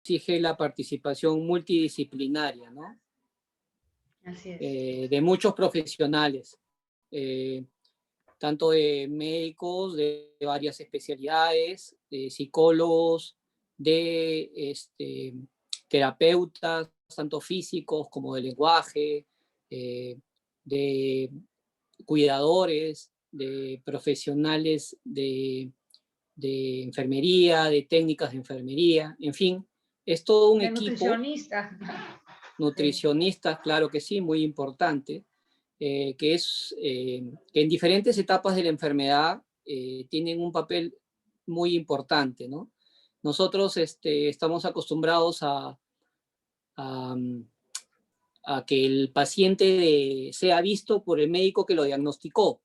exige la participación multidisciplinaria, ¿no? Así es. De muchos profesionales, tanto de médicos de varias especialidades, de psicólogos, de terapeutas, tanto físicos como de lenguaje, de cuidadores, de profesionales de enfermería, de técnicas de enfermería, en fin, es todo un De equipo. nutricionista. Nutricionistas, claro que sí, muy importante, que en diferentes etapas de la enfermedad tienen un papel muy importante, ¿no? Nosotros estamos acostumbrados a, a que el paciente sea visto por el médico que lo diagnosticó.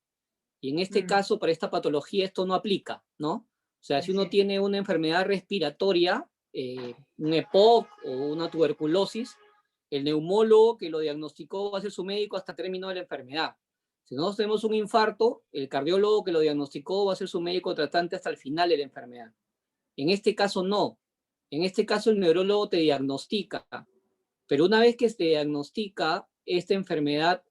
Y en este caso, para esta patología, esto no aplica, ¿no? O sea, si uno tiene una enfermedad respiratoria, un EPOC o una tuberculosis, el neumólogo que lo diagnosticó va a ser su médico hasta término de la enfermedad. Si nosotros tenemos un infarto, el cardiólogo que lo diagnosticó va a ser su médico tratante hasta el final de la enfermedad. En este caso, no. En este caso, el neurólogo te diagnostica, pero una vez que se diagnostica, esta enfermedad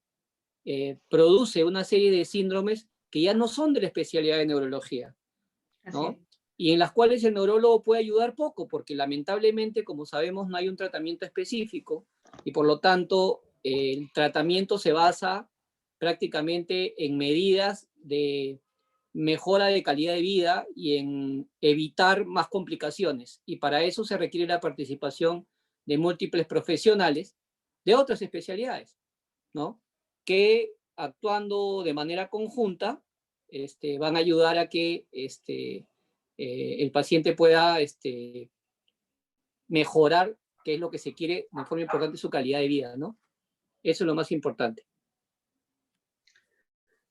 produce una serie de síndromes que ya no son de la especialidad de neurología, ¿no? Y en las cuales el neurólogo puede ayudar poco, porque lamentablemente, como sabemos, no hay un tratamiento específico y por lo tanto el tratamiento se basa prácticamente en medidas de mejora de calidad de vida y en evitar más complicaciones. Y para eso se requiere la participación de múltiples profesionales de otras especialidades, ¿no? Que actuando de manera conjunta van a ayudar a que el paciente pueda mejorar, que es lo que se quiere de forma importante, su calidad de vida, ¿no? Eso es lo más importante.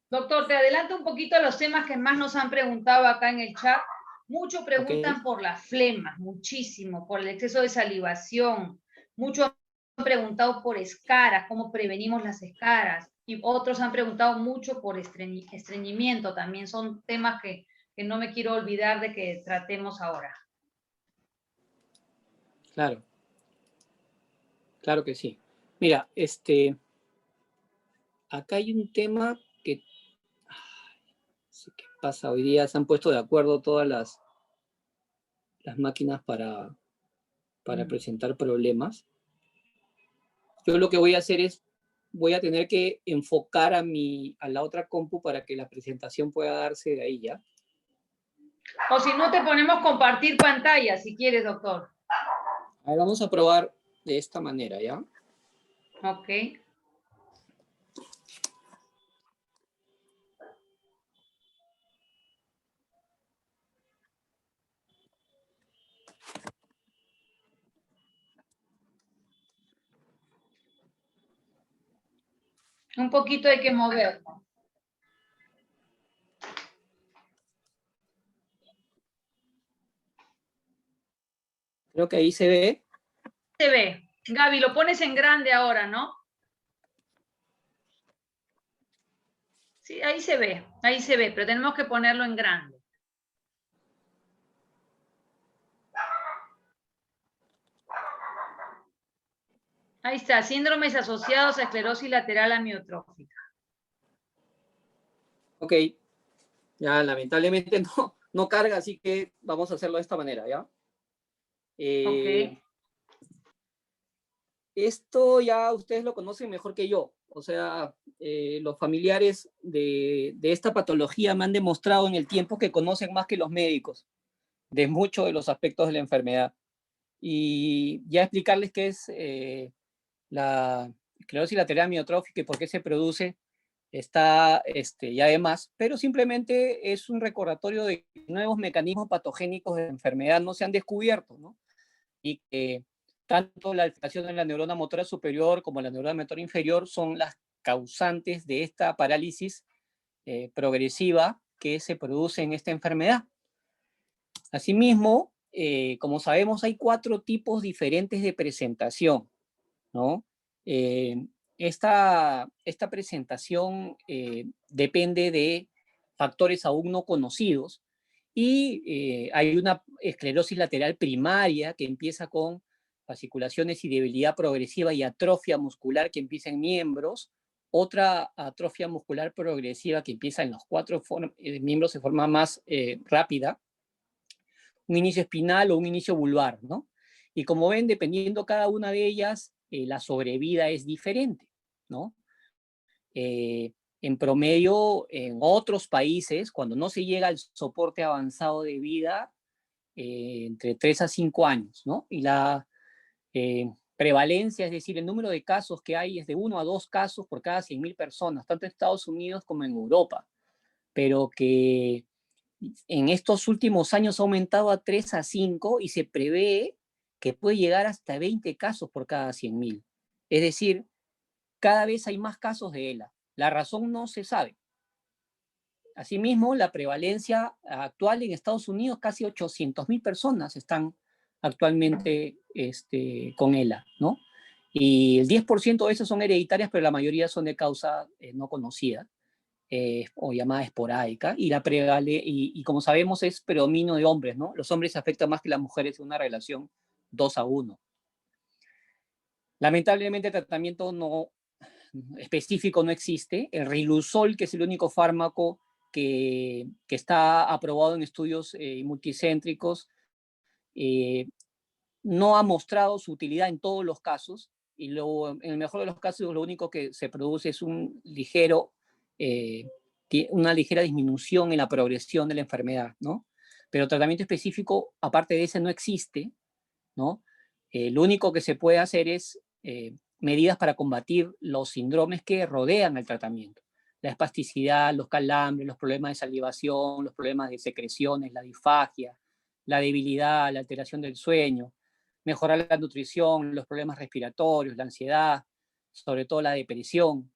Doctor, te adelanto un poquito a los temas que más nos han preguntado acá en el chat. Muchos preguntan por las flemas, muchísimo, por el exceso de salivación. Muchos han preguntado por escaras, cómo prevenimos las escaras. Y otros han preguntado mucho por estreñimiento. También son temas que no me quiero olvidar de que tratemos ahora. Claro. Claro que sí. Mira, acá hay un tema que no sé qué pasa hoy día, se han puesto de acuerdo todas las máquinas para presentar problemas. Yo lo que voy a hacer es, voy a tener que enfocar a la otra compu para que la presentación pueda darse de ahí, ¿ya? O si no, te ponemos compartir pantalla, si quieres, doctor. A ver, vamos a probar de esta manera, ¿ya? Ok. Un poquito hay que moverlo. Creo que ahí se ve. Se ve. Gaby, lo pones en grande ahora, ¿no? Sí, ahí se ve, pero tenemos que ponerlo en grande. Ahí está, síndromes asociados a esclerosis lateral amiotrófica. Ok, ya lamentablemente no carga, así que vamos a hacerlo de esta manera, ¿ya? Ok. Esto ya ustedes lo conocen mejor que yo, o sea, los familiares de esta patología me han demostrado en el tiempo que conocen más que los médicos de muchos de los aspectos de la enfermedad. Y ya explicarles qué es la esclerosis lateral amiotrófica y por qué se produce está ya de más, pero simplemente es un recordatorio de que nuevos mecanismos patogénicos de la enfermedad no se han descubierto, ¿no? Y que tanto la alteración de la neurona motora superior como la neurona motora inferior son las causantes de esta parálisis progresiva que se produce en esta enfermedad. Asimismo, como sabemos, hay 4 tipos diferentes de presentación, ¿no? Esta presentación depende de factores aún no conocidos Y hay una esclerosis lateral primaria que empieza con fasciculaciones y debilidad progresiva y atrofia muscular que empieza en miembros, otra atrofia muscular progresiva que empieza en los 4 miembros de forma más rápida, un inicio espinal o un inicio vulvar, ¿no? Y como ven, dependiendo cada una de ellas, la sobrevida es diferente, ¿no? En promedio, en otros países, cuando no se llega al soporte avanzado de vida, entre 3 a 5 años, ¿no? Y la prevalencia, es decir, el número de casos que hay es de 1 a 2 casos por cada 100.000 personas, tanto en Estados Unidos como en Europa, pero que en estos últimos años ha aumentado a 3 a 5 y se prevé que puede llegar hasta 20 casos por cada 100.000. Es decir, cada vez hay más casos de ELA. La razón no se sabe. Asimismo, la prevalencia actual en Estados Unidos, casi 800.000 personas están actualmente con ELA, ¿no? Y el 10% de esas son hereditarias, pero la mayoría son de causa no conocida o llamada esporádica. Y como sabemos, es predominio de hombres, ¿no? Los hombres se afectan más que las mujeres en una relación 2 a 1. Lamentablemente, el tratamiento específico no existe. El Riluzol, que es el único fármaco que está aprobado en estudios multicéntricos, no ha mostrado su utilidad en todos los casos, y en el mejor de los casos lo único que se produce es una ligera disminución en la progresión de la enfermedad, ¿no? Pero tratamiento específico, aparte de ese, no existe, ¿no? Lo único que se puede hacer es medidas para combatir los síndromes que rodean el tratamiento. La espasticidad, los calambres, los problemas de salivación, los problemas de secreciones, la disfagia, la debilidad, la alteración del sueño, mejorar la nutrición, los problemas respiratorios, la ansiedad, sobre todo la depresión,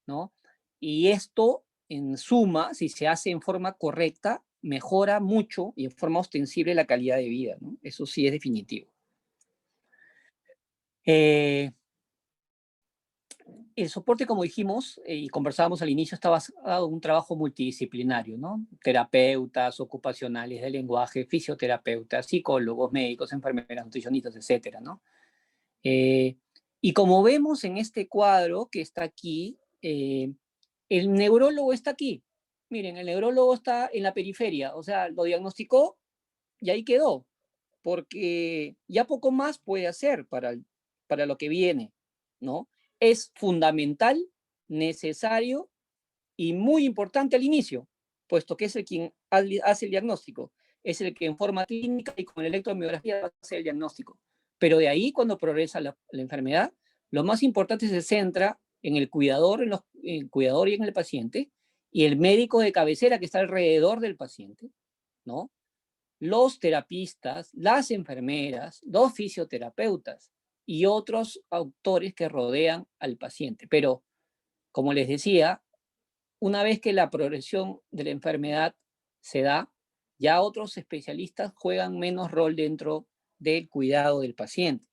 ¿no? Y esto, en suma, si se hace en forma correcta, mejora mucho y en forma ostensible la calidad de vida, ¿no? Eso sí es definitivo. El soporte, como dijimos y conversábamos al inicio, está basado en un trabajo multidisciplinario, ¿no? Terapeutas ocupacionales de lenguaje, fisioterapeutas, psicólogos, médicos, enfermeras, nutricionistas, etcétera, ¿no? Y como vemos en este cuadro que está aquí, el neurólogo está aquí. Miren, el neurólogo está en la periferia, o sea, lo diagnosticó y ahí quedó, porque ya poco más puede hacer para lo que viene, ¿no? Es fundamental, necesario y muy importante al inicio, puesto que es el quien hace el diagnóstico, es el que en forma clínica y con electromiografía va a hacer el diagnóstico. Pero de ahí, cuando progresa la enfermedad, lo más importante se centra en el cuidador, en el cuidador y en el paciente, y el médico de cabecera que está alrededor del paciente, ¿no? Los terapistas, las enfermeras, los fisioterapeutas y otros autores que rodean al paciente. Pero, como les decía, una vez que la progresión de la enfermedad se da, ya otros especialistas juegan menos rol dentro del cuidado del paciente.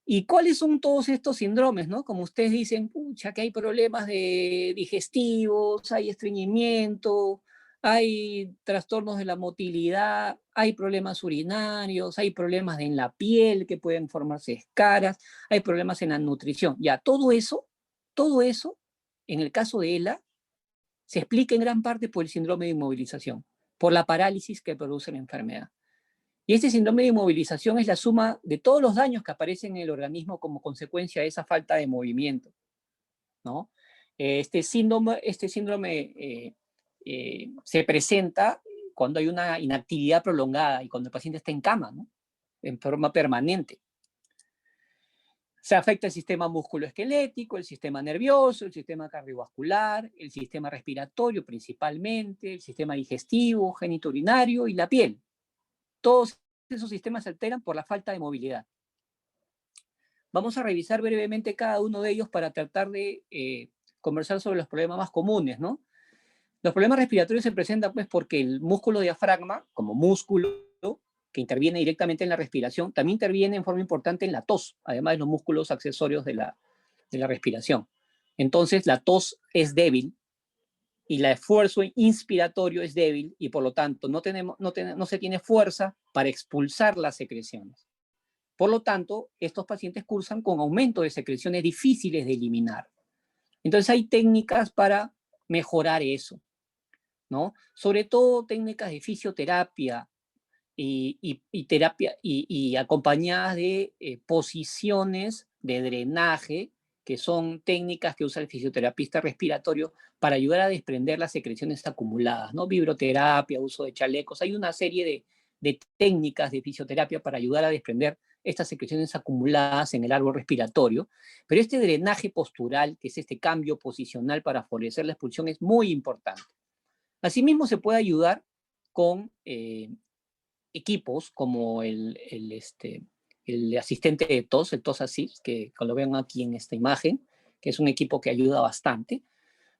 ¿Y cuáles son todos estos síndromes, no? Como ustedes dicen, pucha, que hay problemas digestivos, hay estreñimiento, hay trastornos de la motilidad, hay problemas urinarios, hay problemas en la piel que pueden formarse escaras, hay problemas en la nutrición. Ya, todo eso, en el caso de ELA, se explica en gran parte por el síndrome de inmovilización, por la parálisis que produce la enfermedad. Y este síndrome de inmovilización es la suma de todos los daños que aparecen en el organismo como consecuencia de esa falta de movimiento, ¿no? Este síndrome se presenta cuando hay una inactividad prolongada y cuando el paciente está en cama, ¿no? En forma permanente. Se afecta el sistema musculoesquelético, el sistema nervioso, el sistema cardiovascular, el sistema respiratorio principalmente, el sistema digestivo, genitourinario y la piel. Todos esos sistemas se alteran por la falta de movilidad. Vamos a revisar brevemente cada uno de ellos para tratar de conversar sobre los problemas más comunes, ¿no? Los problemas respiratorios se presentan pues porque el músculo diafragma, como músculo que interviene directamente en la respiración, también interviene en forma importante en la tos, además de los músculos accesorios de la respiración. Entonces la tos es débil, y el esfuerzo inspiratorio es débil y por lo tanto no se tiene fuerza para expulsar las secreciones. Por lo tanto, estos pacientes cursan con aumento de secreciones difíciles de eliminar. Entonces hay técnicas para mejorar eso, ¿no? Sobre todo técnicas de fisioterapia y acompañadas de posiciones de drenaje, que son técnicas que usa el fisioterapista respiratorio para ayudar a desprender las secreciones acumuladas, ¿no? Vibroterapia, uso de chalecos. Hay una serie de técnicas de fisioterapia para ayudar a desprender estas secreciones acumuladas en el árbol respiratorio, pero este drenaje postural, que es este cambio posicional para favorecer la expulsión, es muy importante. Asimismo, se puede ayudar con equipos como el asistente de tos, el TOS Assist, que lo ven aquí en esta imagen, que es un equipo que ayuda bastante.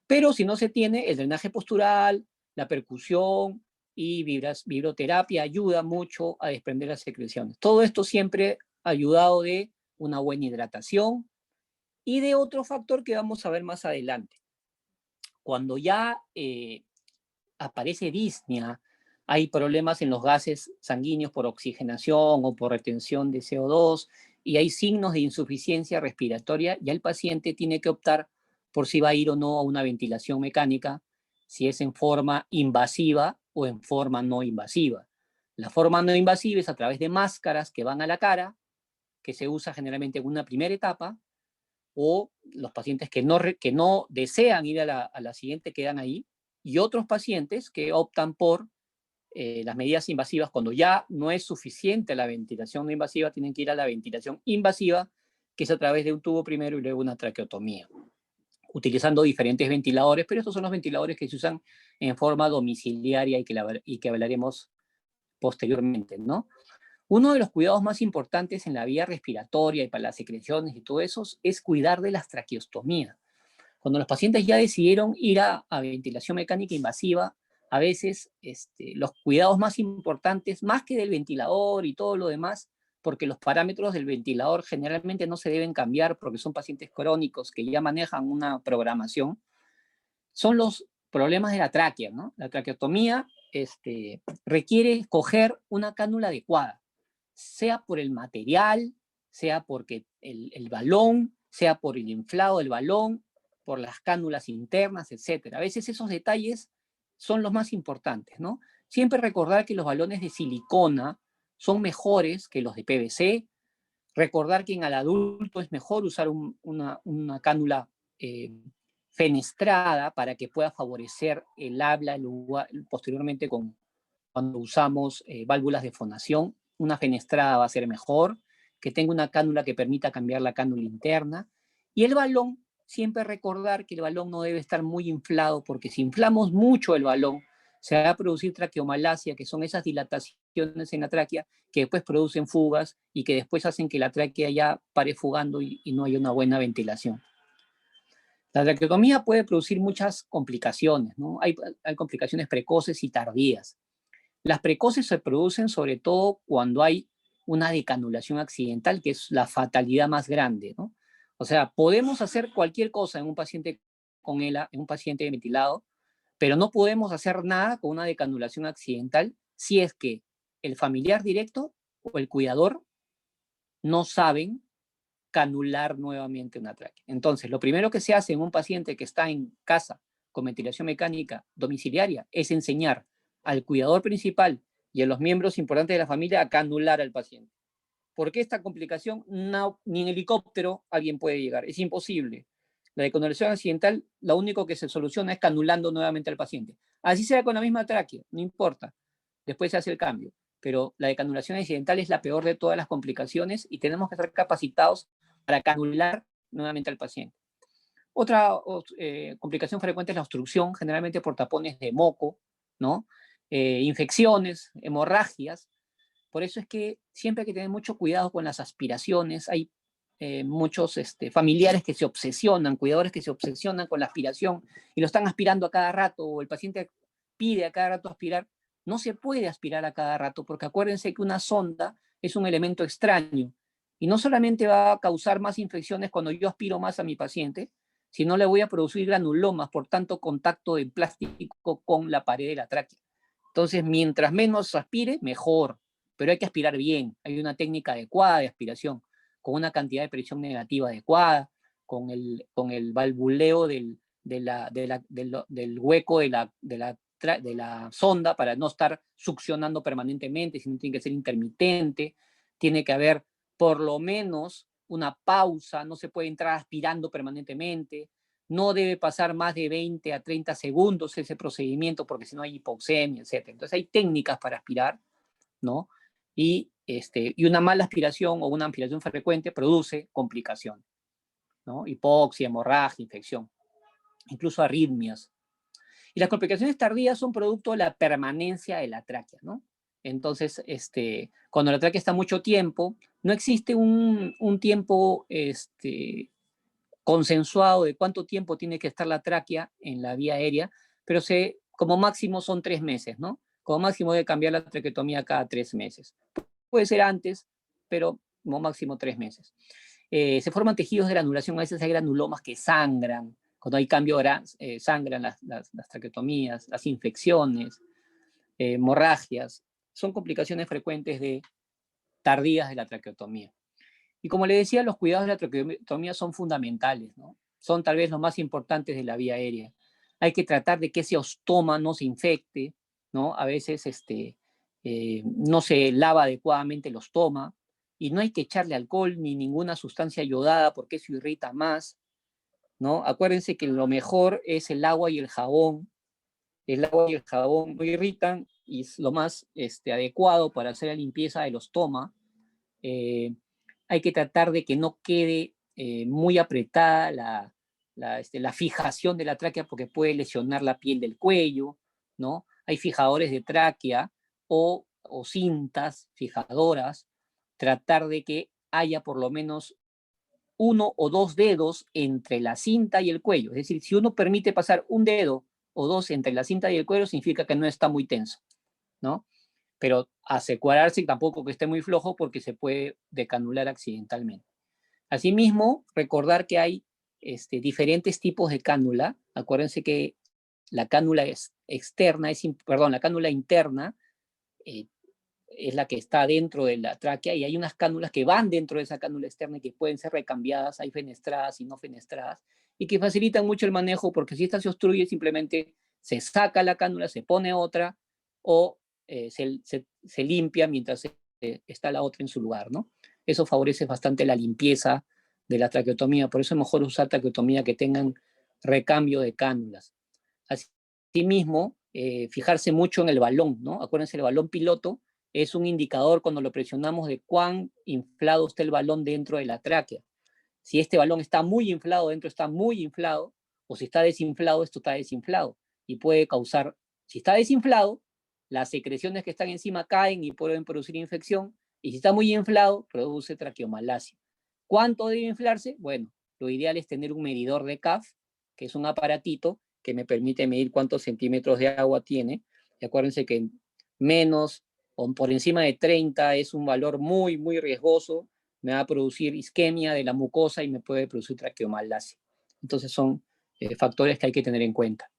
Pero si no se tiene, el drenaje postural, la percusión y vibroterapia ayuda mucho a desprender las secreciones. Todo esto siempre ayudado de una buena hidratación y de otro factor que vamos a ver más adelante. Cuando ya aparece disnea, hay problemas en los gases sanguíneos por oxigenación o por retención de CO2 y hay signos de insuficiencia respiratoria, ya el paciente tiene que optar por si va a ir o no a una ventilación mecánica, si es en forma invasiva o en forma no invasiva. La forma no invasiva es a través de máscaras que van a la cara, que se usa generalmente en una primera etapa, o los pacientes que no desean ir a la siguiente quedan ahí, y otros pacientes que optan por las medidas invasivas, cuando ya no es suficiente la ventilación no invasiva, tienen que ir a la ventilación invasiva, que es a través de un tubo primero y luego una traqueotomía, utilizando diferentes ventiladores, pero estos son los ventiladores que se usan en forma domiciliaria y que hablaremos posteriormente, ¿no? Uno de los cuidados más importantes en la vía respiratoria y para las secreciones y todo eso es cuidar de las traqueostomías. Cuando los pacientes ya decidieron ir a ventilación mecánica invasiva, a veces los cuidados más importantes, más que del ventilador y todo lo demás, porque los parámetros del ventilador generalmente no se deben cambiar porque son pacientes crónicos que ya manejan una programación, son los problemas de la tráquea, ¿no? La traqueotomía requiere coger una cánula adecuada, sea por el material, sea porque el balón, sea por el inflado del balón, por las cánulas internas, etc. A veces esos detalles son los más importantes, ¿no? Siempre recordar que los balones de silicona son mejores que los de PVC, recordar que en el adulto es mejor usar una cánula fenestrada para que pueda favorecer el habla posteriormente cuando usamos válvulas de fonación. Una fenestrada va a ser mejor, que tenga una cánula que permita cambiar la cánula interna. Y el balón, siempre recordar que el balón no debe estar muy inflado, porque si inflamos mucho el balón, se va a producir traqueomalacia, que son esas dilataciones en la tráquea que después producen fugas y que después hacen que la tráquea ya pare fugando y no haya una buena ventilación. La traqueotomía puede producir muchas complicaciones, ¿no? Hay complicaciones precoces y tardías. Las precoces se producen sobre todo cuando hay una decanulación accidental, que es la fatalidad más grande, ¿no? O sea, podemos hacer cualquier cosa en un paciente con ELA, en un paciente ventilado, pero no podemos hacer nada con una decanulación accidental si es que el familiar directo o el cuidador no saben canular nuevamente una tráquea. Entonces, lo primero que se hace en un paciente que está en casa con ventilación mecánica domiciliaria es enseñar al cuidador principal y a los miembros importantes de la familia a canular al paciente. Porque esta complicación no, ni en helicóptero alguien puede llegar, es imposible. La decanulación accidental, lo único que se soluciona es canulando nuevamente al paciente. Así sea con la misma tráquea, no importa. Después se hace el cambio. Pero la decanulación accidental es la peor de todas las complicaciones y tenemos que estar capacitados para canular nuevamente al paciente. Otra complicación frecuente es la obstrucción, generalmente por tapones de moco, ¿no? Infecciones, hemorragias. Por eso es que siempre hay que tener mucho cuidado con las aspiraciones. Hay muchos familiares que se obsesionan, cuidadores que se obsesionan con la aspiración y lo están aspirando a cada rato, o el paciente pide a cada rato aspirar. No se puede aspirar a cada rato, porque acuérdense que una sonda es un elemento extraño y no solamente va a causar más infecciones cuando yo aspiro más a mi paciente, si no le voy a producir granulomas por tanto contacto del plástico con la pared de la tráquea. Entonces, mientras menos aspire, mejor, pero hay que aspirar bien. Hay una técnica adecuada de aspiración, con una cantidad de presión negativa adecuada, con el valvuleo del hueco de la sonda para no estar succionando permanentemente, sino tiene que ser intermitente, tiene que haber por lo menos una pausa, no se puede entrar aspirando permanentemente, no debe pasar más de 20 a 30 segundos ese procedimiento porque si no hay hipoxemia, etc. Entonces hay técnicas para aspirar, ¿no? Y una mala aspiración o una aspiración frecuente produce complicaciones, ¿no? Hipoxia, hemorragia, infección, incluso arritmias. Y las complicaciones tardías son producto de la permanencia de la tráquea, ¿no? Entonces, cuando la tráquea está mucho tiempo, no existe un tiempo consensuado de cuánto tiempo tiene que estar la tráquea en la vía aérea, pero como máximo son 3 meses, ¿no? Como máximo debe cambiar la traqueotomía cada 3 meses. Puede ser antes, pero como máximo 3 meses. Se forman tejidos de granulación, a veces hay granulomas que sangran, cuando hay cambio sangran las traqueotomías, las infecciones, hemorragias, son complicaciones frecuentes tardías de la traqueotomía. Y como le decía, los cuidados de la traqueotomía son fundamentales, ¿no? Son tal vez los más importantes de la vía aérea. Hay que tratar de que ese ostoma no se infecte, ¿no? A veces no se lava adecuadamente el ostoma y no hay que echarle alcohol ni ninguna sustancia yodada porque eso irrita más, ¿no? Acuérdense que lo mejor es el agua y el jabón. El agua y el jabón no irritan y es lo más adecuado para hacer la limpieza del ostoma. Hay que tratar de que no quede muy apretada la fijación de la tráquea porque puede lesionar la piel del cuello, ¿no? Hay fijadores de tráquea o cintas fijadoras, tratar de que haya por lo menos 1 o 2 dedos entre la cinta y el cuello. Es decir, si uno permite pasar un dedo o 2 entre la cinta y el cuello, significa que no está muy tenso, ¿no? Pero asegurarse tampoco que esté muy flojo porque se puede decanular accidentalmente. Asimismo, recordar que hay diferentes tipos de cánula. Acuérdense que la cánula la cánula interna es la que está dentro de la tráquea y hay unas cánulas que van dentro de esa cánula externa y que pueden ser recambiadas, hay fenestradas y no fenestradas, y que facilitan mucho el manejo porque si esta se obstruye simplemente se saca la cánula, se pone otra o se limpia mientras está la otra en su lugar, ¿no? Eso favorece bastante la limpieza de la traqueotomía, por eso es mejor usar traqueotomía que tengan recambio de cánulas. Asimismo, fijarse mucho en el balón, ¿no? Acuérdense, el balón piloto es un indicador cuando lo presionamos de cuán inflado está el balón dentro de la tráquea. Si este balón está muy inflado, dentro está muy inflado, o si está desinflado, esto está desinflado. Y puede causar, si está desinflado, las secreciones que están encima caen y pueden producir infección, y si está muy inflado, produce traqueomalacia. ¿Cuánto debe inflarse? Bueno, lo ideal es tener un medidor de CAF, que es un aparatito que me permite medir cuántos centímetros de agua tiene. Y acuérdense que menos o por encima de 30 es un valor muy, muy riesgoso, me va a producir isquemia de la mucosa y me puede producir traqueomalacia. Entonces son factores que hay que tener en cuenta.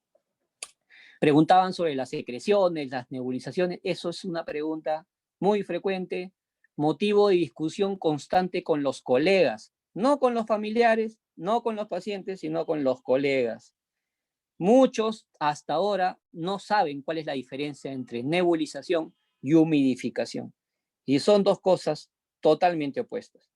Preguntaban sobre las secreciones, las nebulizaciones, eso es una pregunta muy frecuente, motivo de discusión constante con los colegas, no con los familiares, no con los pacientes, sino con los colegas. Muchos hasta ahora no saben cuál es la diferencia entre nebulización y humidificación. Y son dos cosas totalmente opuestas.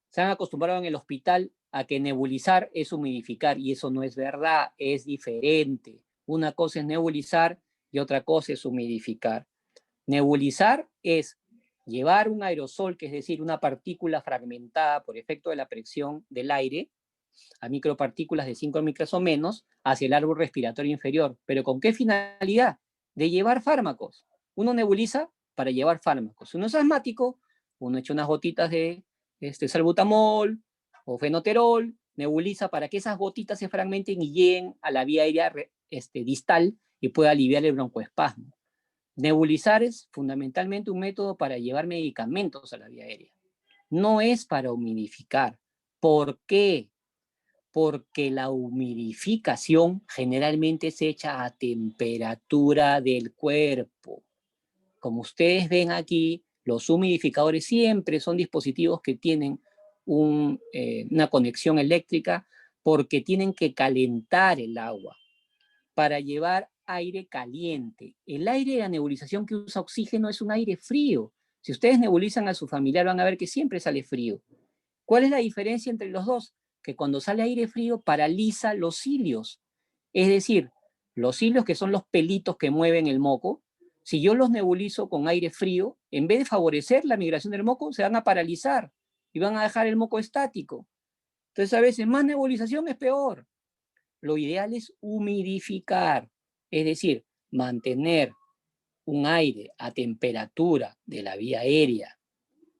Se han acostumbrado en el hospital a que nebulizar es humidificar y eso no es verdad, es diferente. Una cosa es nebulizar y otra cosa es humidificar. Nebulizar es llevar un aerosol, que es decir, una partícula fragmentada por efecto de la presión del aire, a micropartículas de 5 micras o menos, hacia el árbol respiratorio inferior. ¿Pero con qué finalidad? De llevar fármacos. Uno nebuliza para llevar fármacos. Uno es asmático, uno echa unas gotitas de salbutamol o fenoterol, nebuliza para que esas gotitas se fragmenten y lleguen a la vía aérea distal y pueda aliviar el broncoespasmo. Nebulizar es fundamentalmente un método para llevar medicamentos a la vía aérea. No es para humidificar. ¿Por qué? Porque la humidificación generalmente se echa a temperatura del cuerpo. Como ustedes ven aquí, los humidificadores siempre son dispositivos que tienen una conexión eléctrica porque tienen que calentar el agua para llevar aire caliente. El aire de la nebulización que usa oxígeno es un aire frío. Si ustedes nebulizan a su familiar van a ver que siempre sale frío. ¿Cuál es la diferencia entre los dos? Que cuando sale aire frío paraliza los cilios. Es decir, los cilios, que son los pelitos que mueven el moco, si yo los nebulizo con aire frío, en vez de favorecer la migración del moco, se van a paralizar y van a dejar el moco estático. Entonces, a veces más nebulización es peor. Lo ideal es humidificar, es decir, mantener un aire a temperatura de la vía aérea,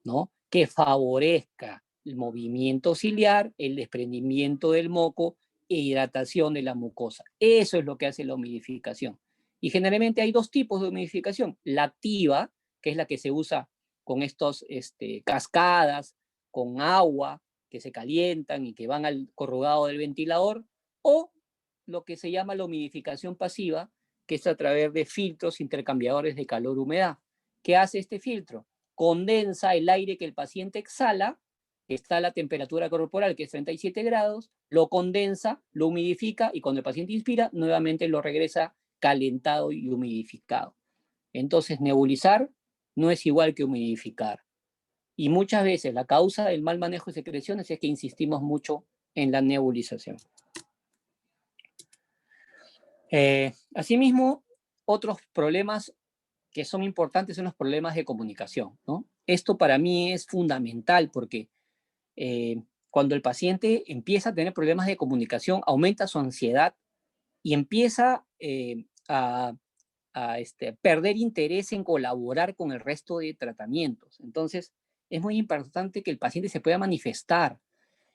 ¿no? Que favorezca el movimiento ciliar, el desprendimiento del moco e hidratación de la mucosa. Eso es lo que hace la humidificación. Y generalmente hay dos tipos de humidificación. La activa, que es la que se usa con estos cascadas, con agua, que se calientan y que van al corrugado del ventilador, o lo que se llama la humidificación pasiva, que es a través de filtros intercambiadores de calor-humedad. ¿Qué hace este filtro? Condensa el aire que el paciente exhala, que está a la temperatura corporal, que es 37 grados, lo condensa, lo humidifica y cuando el paciente inspira, nuevamente lo regresa calentado y humidificado. Entonces, nebulizar no es igual que humidificar. Y muchas veces la causa del mal manejo de secreciones es que insistimos mucho en la nebulización. Asimismo, otros problemas que son importantes son los problemas de comunicación, ¿no? Esto para mí es fundamental porque cuando el paciente empieza a tener problemas de comunicación, aumenta su ansiedad y empieza a perder interés en colaborar con el resto de tratamientos. Entonces, es muy importante que el paciente se pueda manifestar.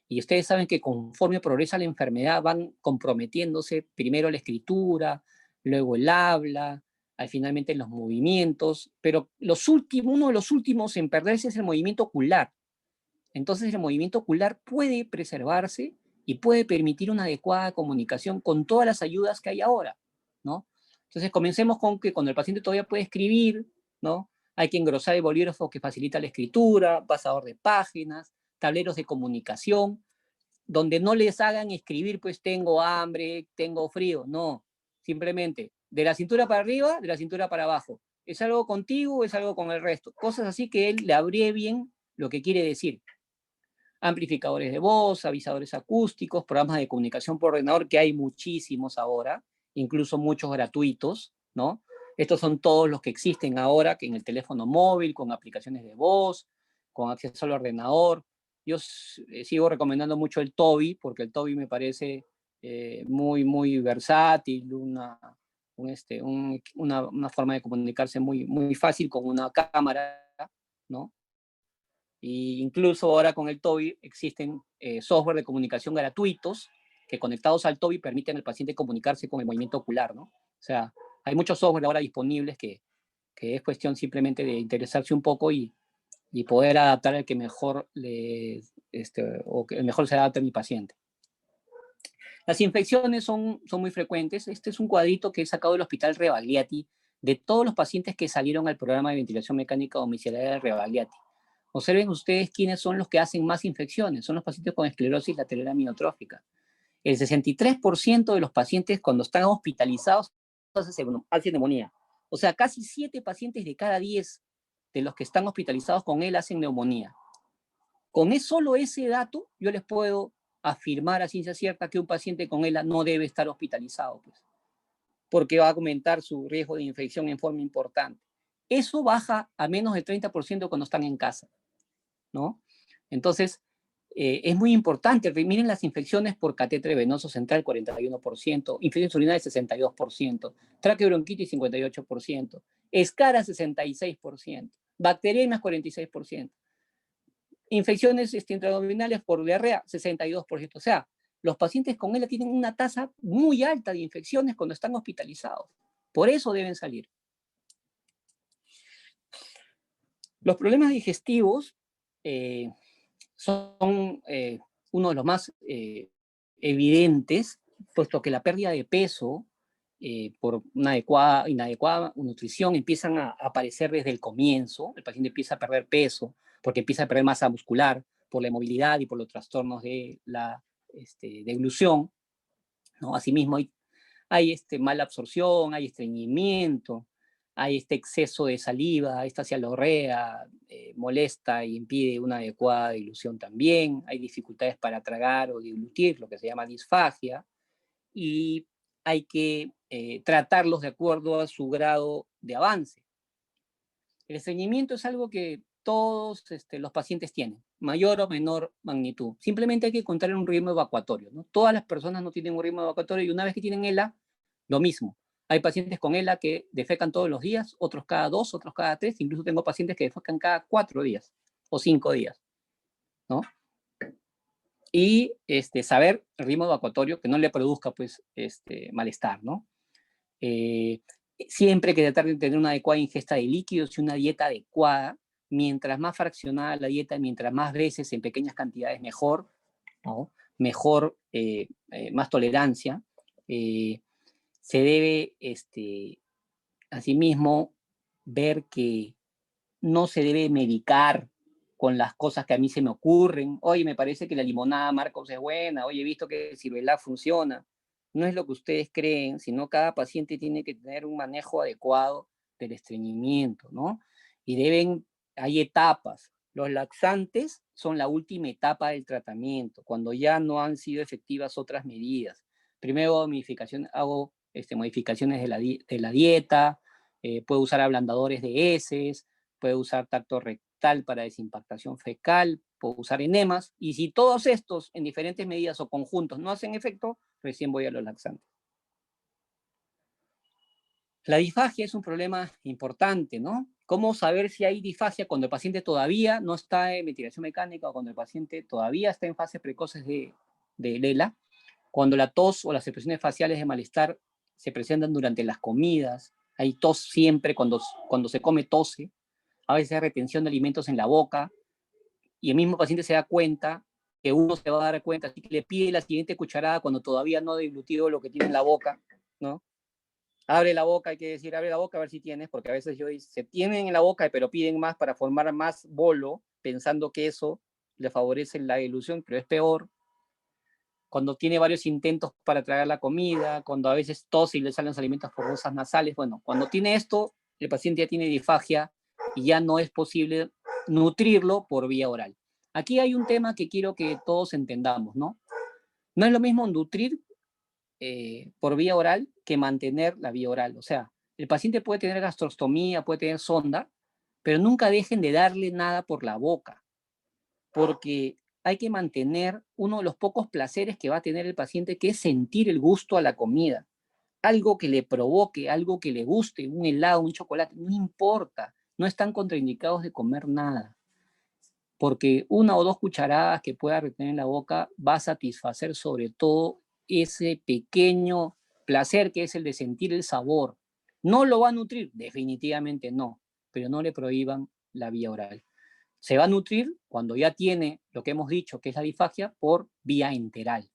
Y ustedes saben que conforme progresa la enfermedad van comprometiéndose primero la escritura, luego el habla, finalmente los movimientos, pero uno de los últimos en perderse es el movimiento ocular. Entonces el movimiento ocular puede preservarse y puede permitir una adecuada comunicación con todas las ayudas que hay ahora, ¿no? Entonces comencemos con que cuando el paciente todavía puede escribir, ¿no? Hay que engrosar el bolígrafo que facilita la escritura, pasador de páginas, tableros de comunicación, donde no les hagan escribir, pues tengo hambre, tengo frío, no, simplemente de la cintura para arriba, de la cintura para abajo. ¿Es algo contigo o es algo con el resto? Cosas así que él le abrevien lo que quiere decir. Amplificadores de voz, avisadores acústicos, programas de comunicación por ordenador, que hay muchísimos ahora, incluso muchos gratuitos, ¿no? Estos son todos los que existen ahora, que en el teléfono móvil, con aplicaciones de voz, con acceso al ordenador. Yo sigo recomendando mucho el Tobii, porque el Tobii me parece muy, muy versátil, una forma de comunicarse muy, muy fácil con una cámara, ¿no? Y incluso ahora con el Tobii existen software de comunicación gratuitos que conectados al Tobii permiten al paciente comunicarse con el movimiento ocular, ¿no? O sea, hay muchos software ahora disponibles que es cuestión simplemente de interesarse un poco y poder adaptar el que mejor o que mejor se adapte a mi paciente. Las infecciones son muy frecuentes. Este es un cuadrito que he sacado del Hospital Rebagliati de todos los pacientes que salieron al programa de ventilación mecánica domiciliaria de Rebagliati. Observen ustedes quiénes son los que hacen más infecciones. Son los pacientes con esclerosis lateral amiotrófica. El 63% de los pacientes cuando están hospitalizados hacen neumonía. O sea, casi 7 pacientes de cada 10 de los que están hospitalizados con él hacen neumonía. Con solo ese dato, yo les puedo afirmar a ciencia cierta que un paciente con ELA no debe estar hospitalizado, pues, porque va a aumentar su riesgo de infección en forma importante. Eso baja a menos del 30% cuando están en casa, ¿no? Entonces, es muy importante. Miren las infecciones por catéter venoso central, 41%, infecciones urinarias, 62%, traqueobronquitis, 58%, escaras, 66%, bacteriemias, 46%. Infecciones intraabdominales por diarrea, 62%. O sea, los pacientes con ELA tienen una tasa muy alta de infecciones cuando están hospitalizados. Por eso deben salir. Los problemas digestivos son uno de los más evidentes, puesto que la pérdida de peso por una inadecuada nutrición empiezan a aparecer desde el comienzo. El paciente empieza a perder peso porque empieza a perder masa muscular por la inmovilidad y por los trastornos de la deglución, ¿no? Asimismo, hay mala absorción, hay estreñimiento, hay exceso de saliva, esta cialorrea molesta y impide una adecuada dilución también, hay dificultades para tragar o deglutir, lo que se llama disfagia, y hay que tratarlos de acuerdo a su grado de avance. El estreñimiento es algo que todos los pacientes tienen, mayor o menor magnitud. Simplemente hay que encontrar un ritmo evacuatorio, ¿no? Todas las personas no tienen un ritmo evacuatorio y una vez que tienen ELA, lo mismo. Hay pacientes con ELA que defecan todos los días, otros cada 2, otros cada 3, incluso tengo pacientes que defecan cada 4 días o 5 días, ¿no? Y saber el ritmo evacuatorio que no le produzca, pues, malestar, ¿no? Siempre hay que tratar de tener una adecuada ingesta de líquidos y una dieta adecuada. Mientras más fraccionada la dieta, mientras más veces en pequeñas cantidades, mejor, ¿no? Mejor, más tolerancia. Se debe, asimismo, ver que no se debe medicar con las cosas que a mí se me ocurren. Oye, me parece que la limonada Marcos es buena. Oye, he visto que el Ciruelac funciona. No es lo que ustedes creen, sino cada paciente tiene que tener un manejo adecuado del estreñimiento, ¿no? Y hay etapas. Los laxantes son la última etapa del tratamiento, cuando ya no han sido efectivas otras medidas. Primero hago modificaciones de la dieta, puedo usar ablandadores de heces, puedo usar tacto rectal para desimpactación fecal, puedo usar enemas, y si todos estos en diferentes medidas o conjuntos no hacen efecto, recién voy a los laxantes. La disfagia es un problema importante, ¿no? ¿Cómo saber si hay disfagia cuando el paciente todavía no está en ventilación mecánica o cuando el paciente todavía está en fases precoces de ELA? Cuando la tos o las expresiones faciales de malestar se presentan durante las comidas, hay tos siempre, cuando se come tose, a veces hay retención de alimentos en la boca, y el mismo paciente se da cuenta que uno se va a dar cuenta, así que le pide la siguiente cucharada cuando todavía no ha deglutido lo que tiene en la boca, ¿no? Abre la boca, hay que decir, abre la boca a ver si tienes, porque a veces se tienen en la boca, pero piden más para formar más bolo, pensando que eso le favorece la dilución, pero es peor. Cuando tiene varios intentos para tragar la comida, cuando a veces tose y le salen los alimentos por fosas nasales, bueno, cuando tiene esto, el paciente ya tiene disfagia y ya no es posible nutrirlo por vía oral. Aquí hay un tema que quiero que todos entendamos, ¿no? No es lo mismo nutrir por vía oral que mantener la vía oral. O sea, el paciente puede tener gastrostomía, puede tener sonda, pero nunca dejen de darle nada por la boca, porque hay que mantener uno de los pocos placeres que va a tener el paciente, que es sentir el gusto a la comida. Algo que le provoque, algo que le guste, un helado, un chocolate, no importa, no están contraindicados de comer nada, porque 1 o 2 cucharadas que pueda retener en la boca va a satisfacer sobre todo ese pequeño placer que es el de sentir el sabor. ¿No lo va a nutrir? Definitivamente no, pero no le prohíban la vía oral. Se va a nutrir cuando ya tiene lo que hemos dicho, que es la disfagia, por vía enteral.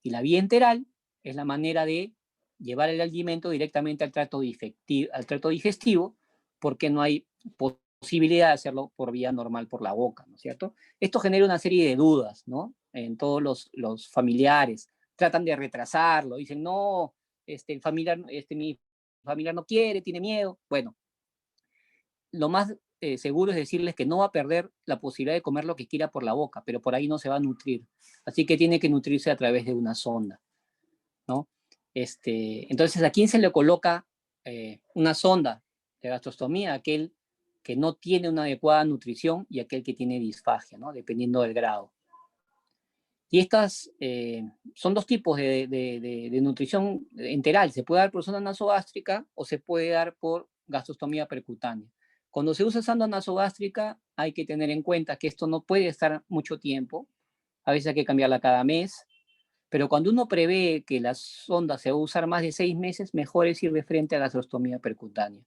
Y la vía enteral es la manera de llevar el alimento directamente al tracto digestivo, porque no hay posibilidad de hacerlo por vía normal por la boca, ¿no es cierto? Esto genera una serie de dudas, ¿no? En todos los familiares. Tratan de retrasarlo, dicen, no, mi familiar no quiere, tiene miedo. Bueno, lo más seguro es decirles que no va a perder la posibilidad de comer lo que quiera por la boca, pero por ahí no se va a nutrir. Así que tiene que nutrirse a través de una sonda, ¿no? Entonces, ¿a quién se le coloca una sonda de gastrostomía? Aquel que no tiene una adecuada nutrición y aquel que tiene disfagia, ¿no? Dependiendo del grado. Y estas son 2 tipos de nutrición enteral. Se puede dar por sonda nasogástrica o se puede dar por gastrostomía percutánea. Cuando se usa sonda nasogástrica, hay que tener en cuenta que esto no puede estar mucho tiempo. A veces hay que cambiarla cada mes. Pero cuando uno prevé que la sonda se va a usar más de 6 meses, mejor es ir de frente a la gastrostomía percutánea.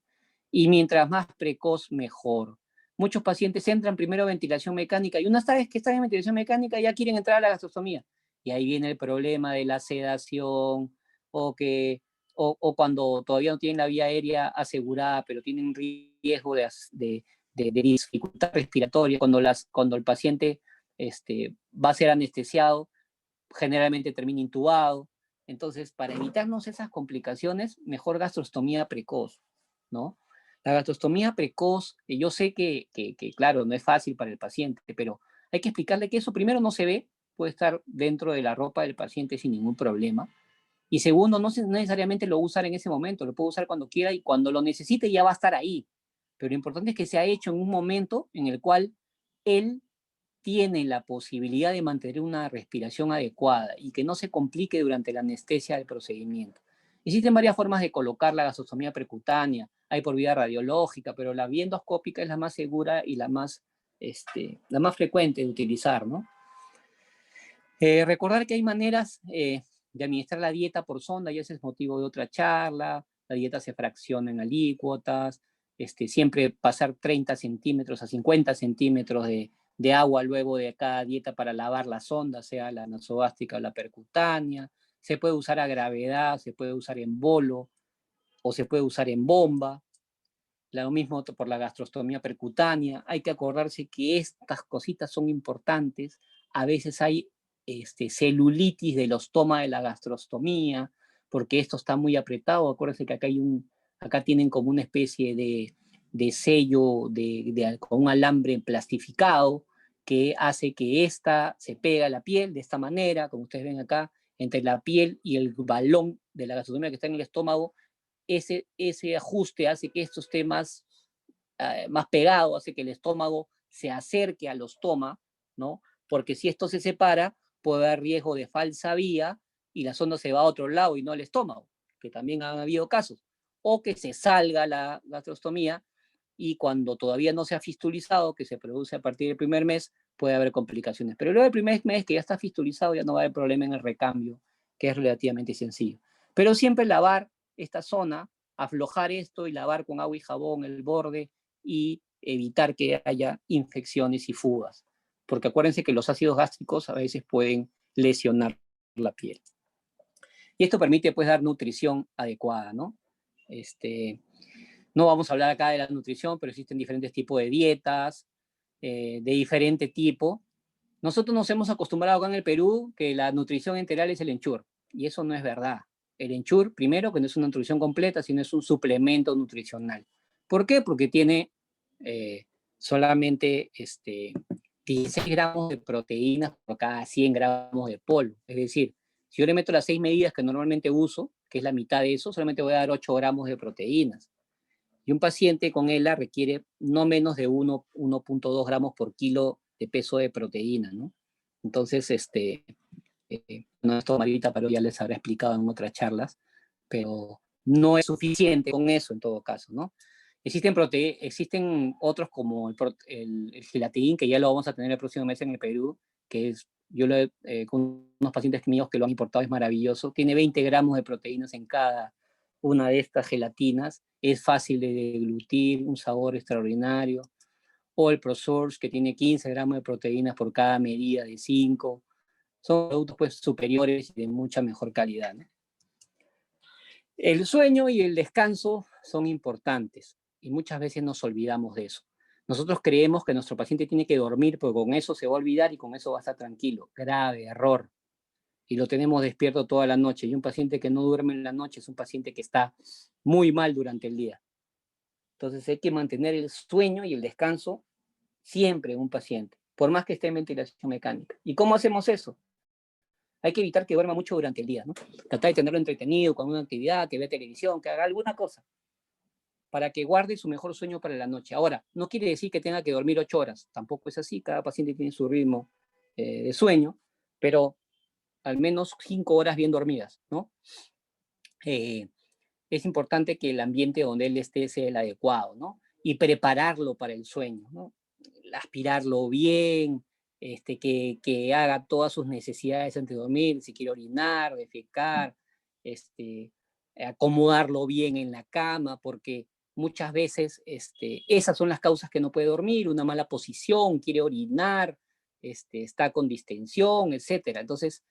Y mientras más precoz, mejor. Muchos pacientes entran primero a ventilación mecánica y una vez que están en ventilación mecánica ya quieren entrar a la gastrostomía. y ahí viene el problema de la sedación, o cuando todavía no tienen la vía aérea asegurada, pero tienen riesgo de dificultad respiratoria, cuando el paciente va a ser anestesiado, generalmente termina intubado. Entonces, para evitarnos esas complicaciones, mejor gastrostomía precoz, ¿no? La gastrostomía precoz, yo sé claro, no es fácil para el paciente, pero hay que explicarle que eso primero no se ve, puede estar dentro de la ropa del paciente sin ningún problema. Y segundo, no necesariamente lo va a usar en ese momento, lo puede usar cuando quiera y cuando lo necesite ya va a estar ahí. Pero lo importante es que se ha hecho en un momento en el cual él tiene la posibilidad de mantener una respiración adecuada y que no se complique durante la anestesia del procedimiento. Existen varias formas de colocar la gastrostomía percutánea, hay por vía radiológica, pero la vía endoscópica es la más segura y la más frecuente de utilizar, ¿no? Recordar que hay maneras de administrar la dieta por sonda, y ese es motivo de otra charla. La dieta se fracciona en alícuotas, siempre pasar 30 centímetros a 50 centímetros de agua luego de cada dieta para lavar la sonda, sea la nasogástrica o la percutánea. Se puede usar a gravedad, se puede usar en bolo o se puede usar en bomba. Lo mismo por la gastrostomía percutánea. Hay que acordarse que estas cositas son importantes. A veces hay celulitis del ostoma de la gastrostomía, porque esto está muy apretado. Acuérdense que acá tienen como una especie de sello con un alambre plastificado que hace que esta se pega a la piel de esta manera, como ustedes ven acá, entre la piel y el balón de la gastrostomía que está en el estómago. Ese ajuste hace que esto esté más pegado, hace que el estómago se acerque al ostoma, ¿no? Porque si esto se separa, puede haber riesgo de falsa vía y la sonda se va a otro lado y no al estómago, que también han habido casos. O que se salga la gastrostomía y cuando todavía no se ha fistulizado, que se produce a partir del primer mes, puede haber complicaciones. Pero luego del primer mes que ya está fistulizado, ya no va a haber problema en el recambio, que es relativamente sencillo. Pero siempre lavar esta zona, aflojar esto y lavar con agua y jabón el borde y evitar que haya infecciones y fugas. Porque acuérdense que los ácidos gástricos a veces pueden lesionar la piel. Y esto permite pues dar nutrición adecuada, ¿no? No vamos a hablar acá de la nutrición, pero existen diferentes tipos de dietas, de diferente tipo. Nosotros nos hemos acostumbrado acá en el Perú que la nutrición integral es el Ensure, y eso no es verdad. El Ensure, primero, que no es una nutrición completa, sino es un suplemento nutricional. ¿Por qué? Porque tiene solamente 16 gramos de proteínas por cada 100 gramos de polvo. Es decir, si yo le meto las 6 medidas que normalmente uso, que es la mitad de eso, solamente voy a dar 8 gramos de proteínas. Y un paciente con ELA requiere no menos de 1.2 gramos por kilo de peso de proteína, ¿no? Entonces, no, esto Marita pero ya les habrá explicado en otras charlas, pero no es suficiente con eso en todo caso, ¿no? Existen otros como el gelatín, que ya lo vamos a tener el próximo mes en el Perú, que es, con unos pacientes míos que lo han importado, es maravilloso. Tiene 20 gramos de proteínas en cada una de estas gelatinas, es fácil de deglutir, un sabor extraordinario. O el ProSource, que tiene 15 gramos de proteínas por cada medida de 5. Son productos pues superiores y de mucha mejor calidad, ¿no? El sueño y el descanso son importantes y muchas veces nos olvidamos de eso. Nosotros creemos que nuestro paciente tiene que dormir porque con eso se va a olvidar y con eso va a estar tranquilo. Grave error. Y lo tenemos despierto toda la noche. Y un paciente que no duerme en la noche es un paciente que está muy mal durante el día. Entonces hay que mantener el sueño y el descanso siempre en un paciente, por más que esté en ventilación mecánica. ¿Y cómo hacemos eso? Hay que evitar que duerma mucho durante el día, ¿no? Tratar de tenerlo entretenido con una actividad, que vea televisión, que haga alguna cosa, para que guarde su mejor sueño para la noche. Ahora, no quiere decir que tenga que dormir 8 horas, tampoco es así, cada paciente tiene su ritmo de sueño, pero al menos 5 horas bien dormidas, ¿no? Es importante que el ambiente donde él esté sea el adecuado, ¿no? Y prepararlo para el sueño, ¿no? Aspirarlo bien, que haga todas sus necesidades antes de dormir, si quiere orinar, defecar, acomodarlo bien en la cama, porque muchas veces esas son las causas que no puede dormir, una mala posición, quiere orinar, está con distensión, etcétera. Entonces,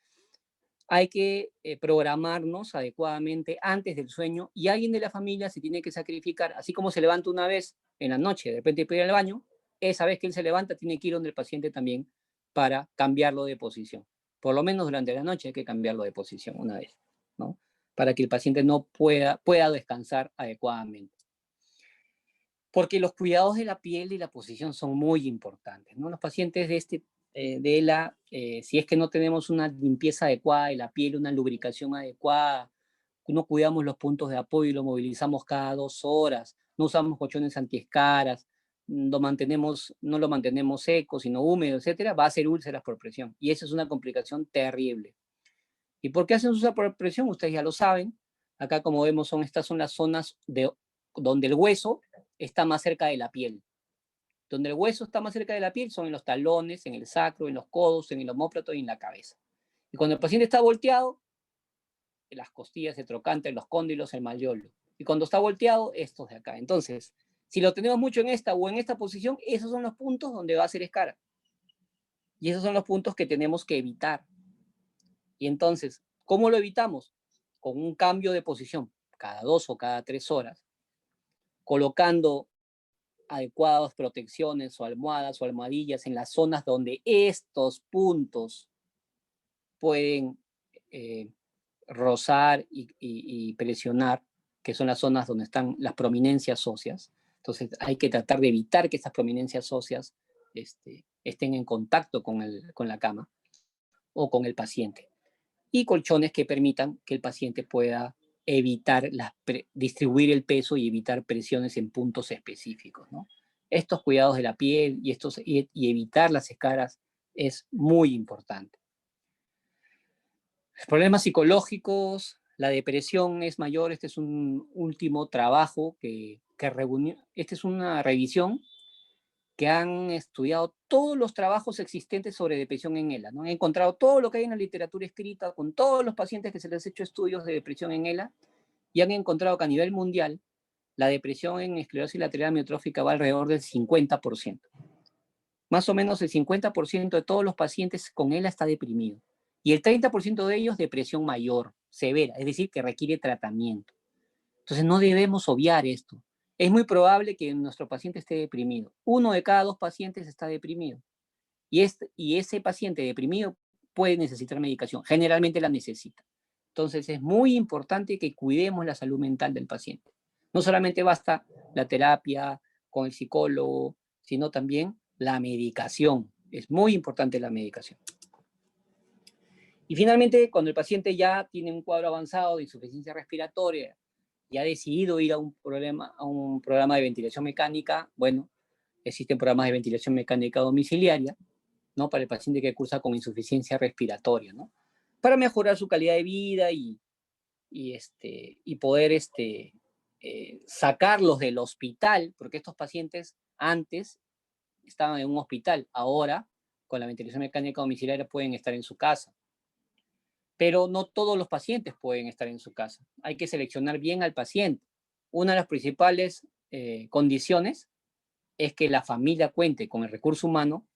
hay que programarnos adecuadamente antes del sueño y alguien de la familia se tiene que sacrificar, así como se levanta una vez en la noche, de repente para ir al baño, esa vez que él se levanta tiene que ir donde el paciente también para cambiarlo de posición. Por lo menos durante la noche hay que cambiarlo de posición una vez, ¿no? Para que el paciente no pueda descansar adecuadamente. Porque los cuidados de la piel y la posición son muy importantes, ¿no? Los pacientes si es que no tenemos una limpieza adecuada de la piel, una lubricación adecuada, no cuidamos los puntos de apoyo y lo movilizamos cada 2 horas, no usamos colchones antiescaras, no lo mantenemos seco, sino húmedo, etcétera, va a ser úlceras por presión. Y eso es una complicación terrible. ¿Y por qué hacen úlceras por presión? Ustedes ya lo saben. Acá, como vemos, estas son las zonas donde el hueso está más cerca de la piel. Donde el hueso está más cerca de la piel son en los talones, en el sacro, en los codos, en el omóplato y en la cabeza. Y cuando el paciente está volteado, las costillas, el trocánter, los cóndilos, el malleolo. Y cuando está volteado, estos de acá. Entonces, si lo tenemos mucho en esta o en esta posición, esos son los puntos donde va a ser escara. Y esos son los puntos que tenemos que evitar. Y entonces, ¿cómo lo evitamos? Con un cambio de posición cada 2 o cada 3 horas, colocando adecuadas protecciones o almohadas o almohadillas en las zonas donde estos puntos pueden rozar y presionar, que son las zonas donde están las prominencias óseas. Entonces hay que tratar de evitar que estas prominencias óseas estén en contacto con la cama o con el paciente. Y colchones que permitan que el paciente pueda evitar distribuir el peso y evitar presiones en puntos específicos, ¿no? Estos cuidados de la piel y evitar las escaras es muy importante. Problemas psicológicos, la depresión es mayor. Este es un último trabajo esta es una revisión que han estudiado todos los trabajos existentes sobre depresión en ELA, ¿no? Han encontrado todo lo que hay en la literatura escrita con todos los pacientes que se les ha hecho estudios de depresión en ELA y han encontrado que a nivel mundial la depresión en esclerosis lateral amiotrófica va alrededor del 50%. Más o menos el 50% de todos los pacientes con ELA está deprimido. Y el 30% de ellos depresión mayor, severa, es decir, que requiere tratamiento. Entonces no debemos obviar esto. Es muy probable que nuestro paciente esté deprimido. 1 de cada 2 pacientes está deprimido. Y ese paciente deprimido puede necesitar medicación. Generalmente la necesita. Entonces es muy importante que cuidemos la salud mental del paciente. No solamente basta la terapia con el psicólogo, sino también la medicación. Es muy importante la medicación. Y finalmente, cuando el paciente ya tiene un cuadro avanzado de insuficiencia respiratoria y ha decidido ir a un programa de ventilación mecánica, bueno, existen programas de ventilación mecánica domiciliaria, ¿no? Para el paciente que cursa con insuficiencia respiratoria, ¿no? Para mejorar su calidad de vida y poder sacarlos del hospital, porque estos pacientes antes estaban en un hospital, ahora con la ventilación mecánica domiciliaria pueden estar en su casa. Pero no todos los pacientes pueden estar en su casa. Hay que seleccionar bien al paciente. Una de las principales condiciones es que la familia cuente con el recurso humano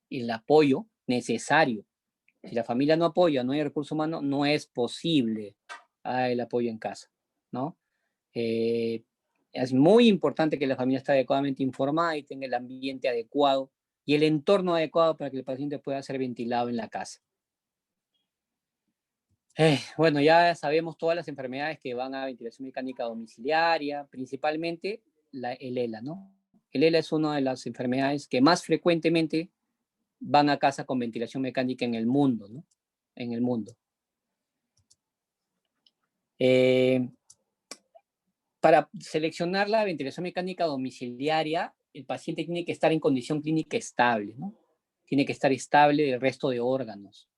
y el apoyo necesario. Si la familia no apoya, no hay recurso humano, no es posible el apoyo en casa, ¿no? Es muy importante que la familia esté adecuadamente informada y tenga el ambiente adecuado y el entorno adecuado para que el paciente pueda ser ventilado en la casa. Bueno, ya sabemos todas las enfermedades que van a ventilación mecánica domiciliaria, principalmente el ELA, ¿no? El ELA es una de las enfermedades que más frecuentemente van a casa con ventilación mecánica en el mundo, ¿no? En el mundo. Para seleccionar la ventilación mecánica domiciliaria, el paciente tiene que estar en condición clínica estable, ¿no? Tiene que estar estable del resto de órganos.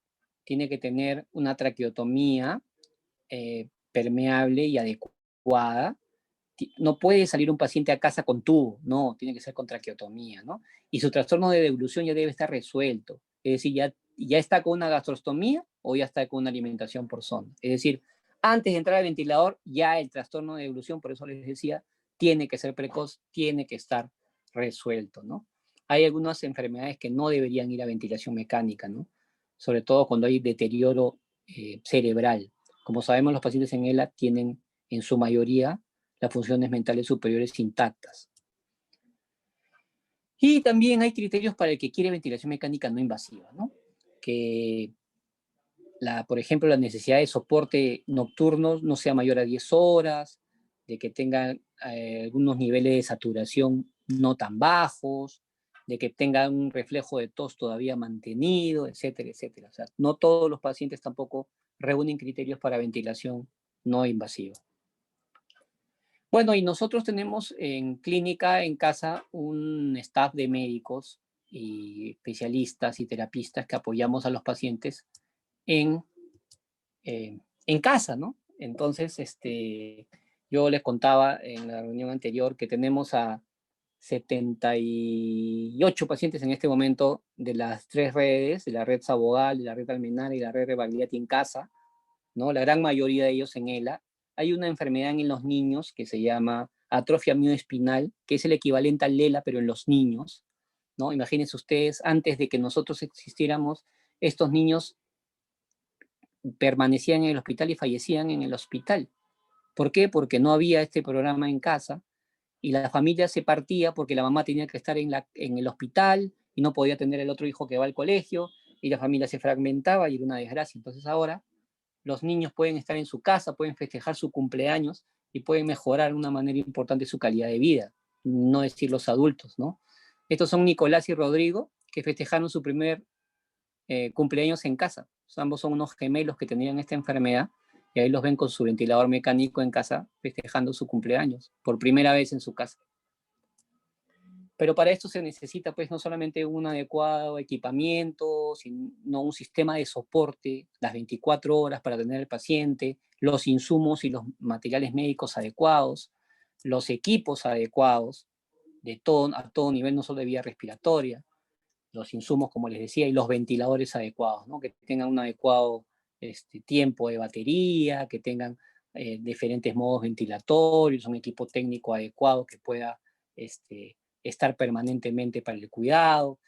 Tiene que tener una traqueotomía permeable y adecuada. No puede salir un paciente a casa con tubo, no, tiene que ser con traqueotomía, ¿no? Y su trastorno de deglución ya debe estar resuelto. Es decir, ya está con una gastrostomía o ya está con una alimentación por sonda. Es decir, antes de entrar al ventilador, ya el trastorno de deglución, por eso les decía, tiene que ser precoz, tiene que estar resuelto, ¿no? Hay algunas enfermedades que no deberían ir a ventilación mecánica, ¿no? Sobre todo cuando hay deterioro cerebral. Como sabemos, los pacientes en ELA tienen en su mayoría las funciones mentales superiores intactas. Y también hay criterios para el que quiere ventilación mecánica no invasiva, ¿no? Que, por ejemplo, la necesidad de soporte nocturno no sea mayor a 10 horas, de que tenga algunos niveles de saturación no tan bajos, de que tenga un reflejo de tos todavía mantenido, etcétera, etcétera. O sea, no todos los pacientes tampoco reúnen criterios para ventilación no invasiva. Bueno, y nosotros tenemos en clínica, en casa, un staff de médicos y especialistas y terapistas que apoyamos a los pacientes en, en casa, ¿no? Entonces, yo les contaba en la reunión anterior que tenemos a 78 pacientes en este momento de las 3 redes, de la red Sabogal, de la red Almenara y la red Revalidati en casa, ¿no? La gran mayoría de ellos en ELA. Hay una enfermedad en los niños que se llama atrofia mioespinal, que es el equivalente al LELA, pero en los niños, ¿no? Imagínense ustedes, antes de que nosotros existiéramos, estos niños permanecían en el hospital y fallecían en el hospital. ¿Por qué? Porque no había este programa en casa y la familia se partía porque la mamá tenía que estar en el hospital y no podía tener el otro hijo que va al colegio y la familia se fragmentaba y era una desgracia. Entonces ahora los niños pueden estar en su casa, pueden festejar su cumpleaños y pueden mejorar de una manera importante su calidad de vida, no decir los adultos, ¿no? Estos son Nicolás y Rodrigo, que festejaron su primer cumpleaños en casa. Ambos son unos gemelos que tenían esta enfermedad y ahí los ven con su ventilador mecánico en casa festejando su cumpleaños, por primera vez en su casa. Pero para esto se necesita pues no solamente un adecuado equipamiento, sino un sistema de soporte las 24 horas para tener al paciente, los insumos y los materiales médicos adecuados, los equipos adecuados a todo nivel, no solo de vía respiratoria, los insumos, como les decía, y los ventiladores adecuados, ¿no? Que tengan un adecuado tiempo de batería, que tengan diferentes modos ventilatorios, un equipo técnico adecuado que pueda estar permanentemente para el cuidado,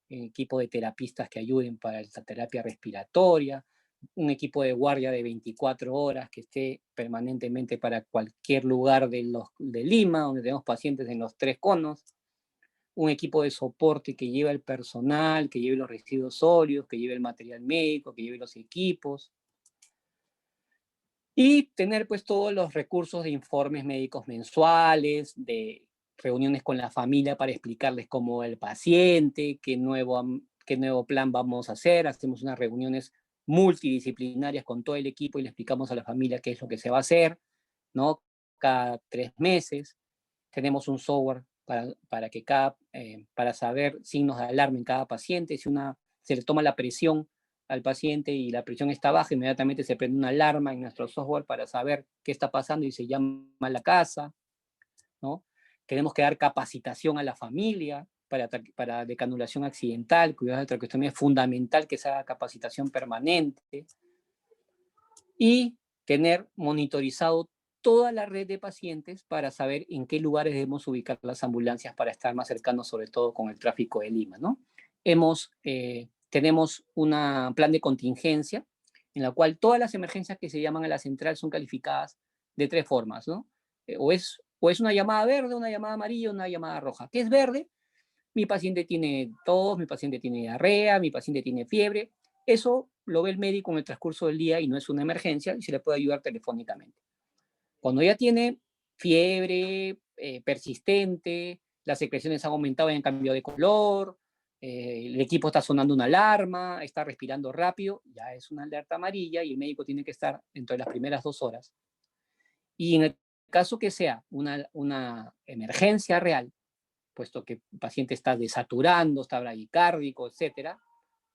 un equipo de terapistas que ayuden para la terapia respiratoria, un equipo de guardia de 24 horas que esté permanentemente para cualquier lugar de Lima, donde tenemos pacientes en los 3 conos, un equipo de soporte que lleve el personal, que lleve los residuos sólidos, que lleve el material médico, que lleve los equipos. Y tener pues todos los recursos de informes médicos mensuales, de reuniones con la familia para explicarles cómo va el paciente, qué nuevo plan vamos a hacer. Hacemos unas reuniones multidisciplinarias con todo el equipo y le explicamos a la familia qué es lo que se va a hacer, ¿no? Cada 3 meses. Tenemos un software para saber signos de alarma en cada paciente. Si se le toma la presión al paciente y la presión está baja, inmediatamente se prende una alarma en nuestro software para saber qué está pasando y se llama a la casa, ¿no? Tenemos que dar capacitación a la familia para decanulación accidental, cuidados de traqueostomía. Es fundamental que se haga capacitación permanente y tener monitorizado toda la red de pacientes para saber en qué lugares debemos ubicar las ambulancias para estar más cercanos, sobre todo con el tráfico de Lima, ¿no? Tenemos un plan de contingencia en la cual todas las emergencias que se llaman a la central son calificadas de 3 formas, ¿no? O es una llamada verde, una llamada amarilla, una llamada roja. ¿Qué es verde? Mi paciente tiene tos, mi paciente tiene diarrea, mi paciente tiene fiebre. Eso lo ve el médico en el transcurso del día y no es una emergencia y se le puede ayudar telefónicamente. Cuando ya tiene fiebre persistente, las secreciones han aumentado y han cambiado de color, el equipo está sonando una alarma, está respirando rápido, ya es una alerta amarilla y el médico tiene que estar dentro de las primeras 2 horas. Y en el caso que sea una emergencia real, puesto que el paciente está desaturando, está bradicárdico, etcétera,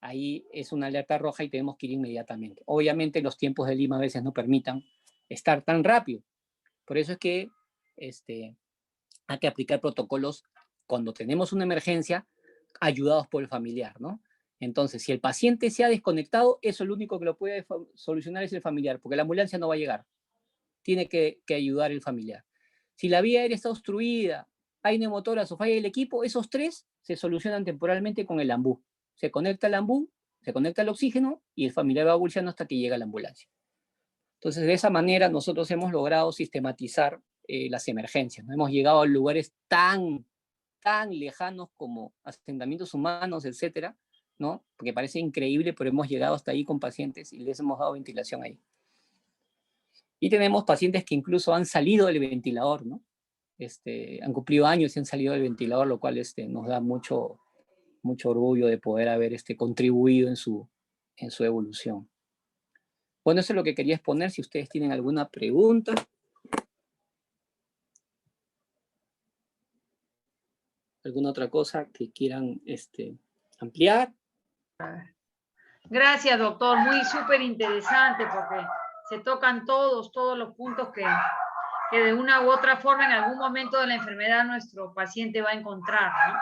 ahí es una alerta roja y tenemos que ir inmediatamente. Obviamente los tiempos de Lima a veces no permitan estar tan rápido. Por eso es que hay que aplicar protocolos cuando tenemos una emergencia, ayudados por el familiar, ¿no? Entonces, si el paciente se ha desconectado, eso lo único que lo puede solucionar es el familiar, porque la ambulancia no va a llegar. Tiene que ayudar el familiar. Si la vía aérea está obstruida, hay neumotoras o falla el equipo, esos 3 se solucionan temporalmente con el AMBU. Se conecta el AMBU Se conecta al oxígeno y el familiar va evolucionando hasta que llega a la ambulancia. Entonces, de esa manera nosotros hemos logrado sistematizar las emergencias, ¿no? Hemos llegado a lugares tan lejanos como asentamientos humanos, etcétera, ¿no? Porque parece increíble, pero hemos llegado hasta ahí con pacientes y les hemos dado ventilación ahí. Y tenemos pacientes que incluso han salido del ventilador, ¿no? Han cumplido años y han salido del ventilador, lo cual nos da mucho orgullo de poder haber contribuido en su evolución. Bueno, eso es lo que quería exponer. Si ustedes tienen alguna pregunta. ¿Alguna otra cosa que quieran ampliar? Gracias, doctor. Muy súper interesante porque se tocan todos los puntos que de una u otra forma en algún momento de la enfermedad nuestro paciente va a encontrar, ¿no?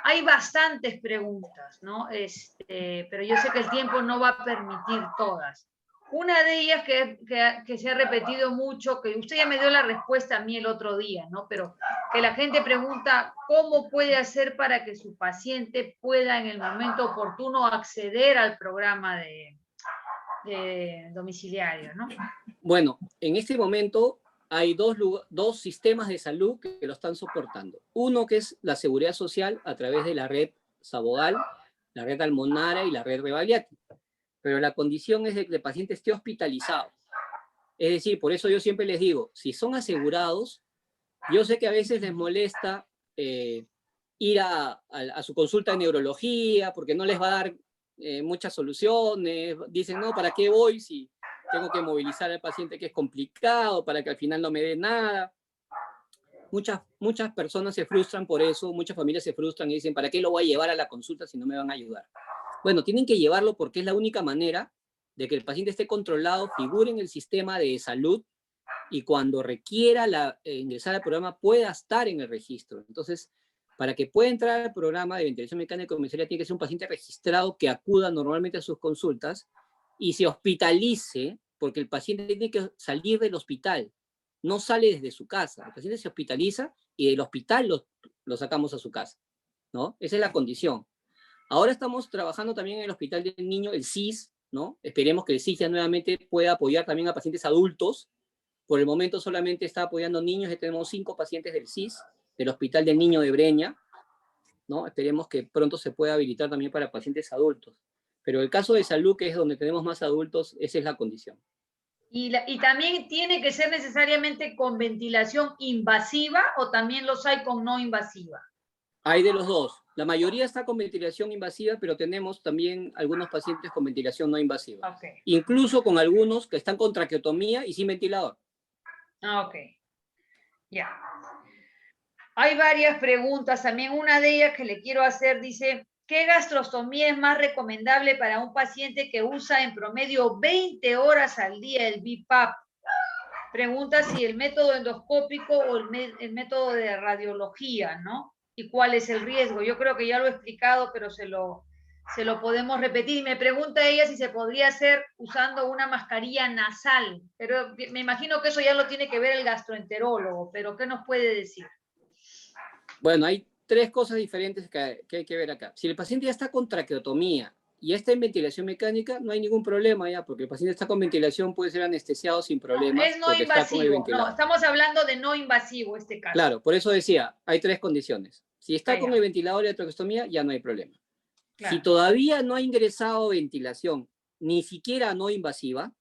Hay bastantes preguntas, ¿no? Pero yo sé que el tiempo no va a permitir todas. Una de ellas que se ha repetido mucho, que usted ya me dio la respuesta a mí el otro día, ¿no? Pero que la gente pregunta cómo puede hacer para que su paciente pueda en el momento oportuno acceder al programa de domiciliario, ¿no? Bueno, en este momento hay dos sistemas de salud que lo están soportando. Uno que es la seguridad social a través de la red Sabodal, la red Almonara y la red Rebagliati. Pero la condición es de que el paciente esté hospitalizado. Es decir, por eso yo siempre les digo, si son asegurados, yo sé que a veces les molesta ir a su consulta de neurología porque no les va a dar muchas soluciones. Dicen, no, ¿para qué voy si tengo que movilizar al paciente, que es complicado, para que al final no me dé nada? Muchas personas se frustran por eso, muchas familias se frustran y dicen, ¿para qué lo voy a llevar a la consulta si no me van a ayudar? Bueno, tienen que llevarlo porque es la única manera de que el paciente esté controlado, figure en el sistema de salud y cuando requiera ingresar al programa pueda estar en el registro. Entonces, para que pueda entrar al programa de ventilación mecánica comercial tiene que ser un paciente registrado que acuda normalmente a sus consultas y se hospitalice, porque el paciente tiene que salir del hospital, no sale desde su casa. El paciente se hospitaliza y del hospital lo sacamos a su casa, ¿no? Esa es la condición. Ahora estamos trabajando también en el Hospital del Niño, el CIS, ¿no? Esperemos que el CIS ya nuevamente pueda apoyar también a pacientes adultos. Por el momento solamente está apoyando niños, ya tenemos 5 pacientes del CIS, del Hospital del Niño de Breña, ¿no? Esperemos que pronto se pueda habilitar también para pacientes adultos. Pero el caso de salud, que es donde tenemos más adultos, esa es la condición. ¿Y también tiene que ser necesariamente con ventilación invasiva o también los hay con no invasiva? Hay de los dos. La mayoría está con ventilación invasiva, pero tenemos también algunos pacientes con ventilación no invasiva. Okay. Incluso con algunos que están con traqueotomía y sin ventilador. Ok. Ya. Hay varias preguntas. También una de ellas que le quiero hacer dice, ¿qué gastrostomía es más recomendable para un paciente que usa en promedio 20 horas al día el BiPAP? Pregunta si el método endoscópico o el método de radiología, ¿no? ¿Y cuál es el riesgo? Yo creo que ya lo he explicado, pero se lo podemos repetir. Y me pregunta ella si se podría hacer usando una mascarilla nasal. Pero me imagino que eso ya lo tiene que ver el gastroenterólogo, pero ¿qué nos puede decir? Bueno, hay 3 cosas diferentes que hay que ver acá. Si el paciente ya está con traqueotomía y ya está en ventilación mecánica, no hay ningún problema ya, porque el paciente está con ventilación, puede ser anestesiado sin problemas. No, es no invasivo. No, estamos hablando de no invasivo este caso. Claro, por eso decía, hay 3 condiciones. Si está con el ventilador y la traqueostomía, ya no hay problema. Claro. Si todavía no ha ingresado ventilación, ni siquiera no invasiva,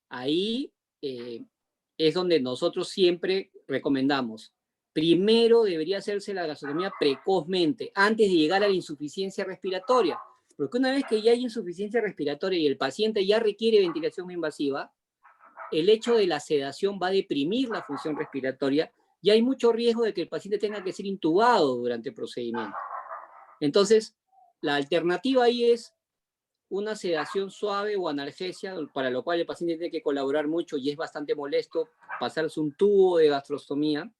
ahí es donde nosotros siempre recomendamos. Primero debería hacerse la gastrostomía precozmente, antes de llegar a la insuficiencia respiratoria. Porque una vez que ya hay insuficiencia respiratoria y el paciente ya requiere ventilación invasiva, el hecho de la sedación va a deprimir la función respiratoria y hay mucho riesgo de que el paciente tenga que ser intubado durante el procedimiento. Entonces, la alternativa ahí es una sedación suave o analgesia, para lo cual el paciente tiene que colaborar mucho y es bastante molesto pasarse un tubo de gastrostomía.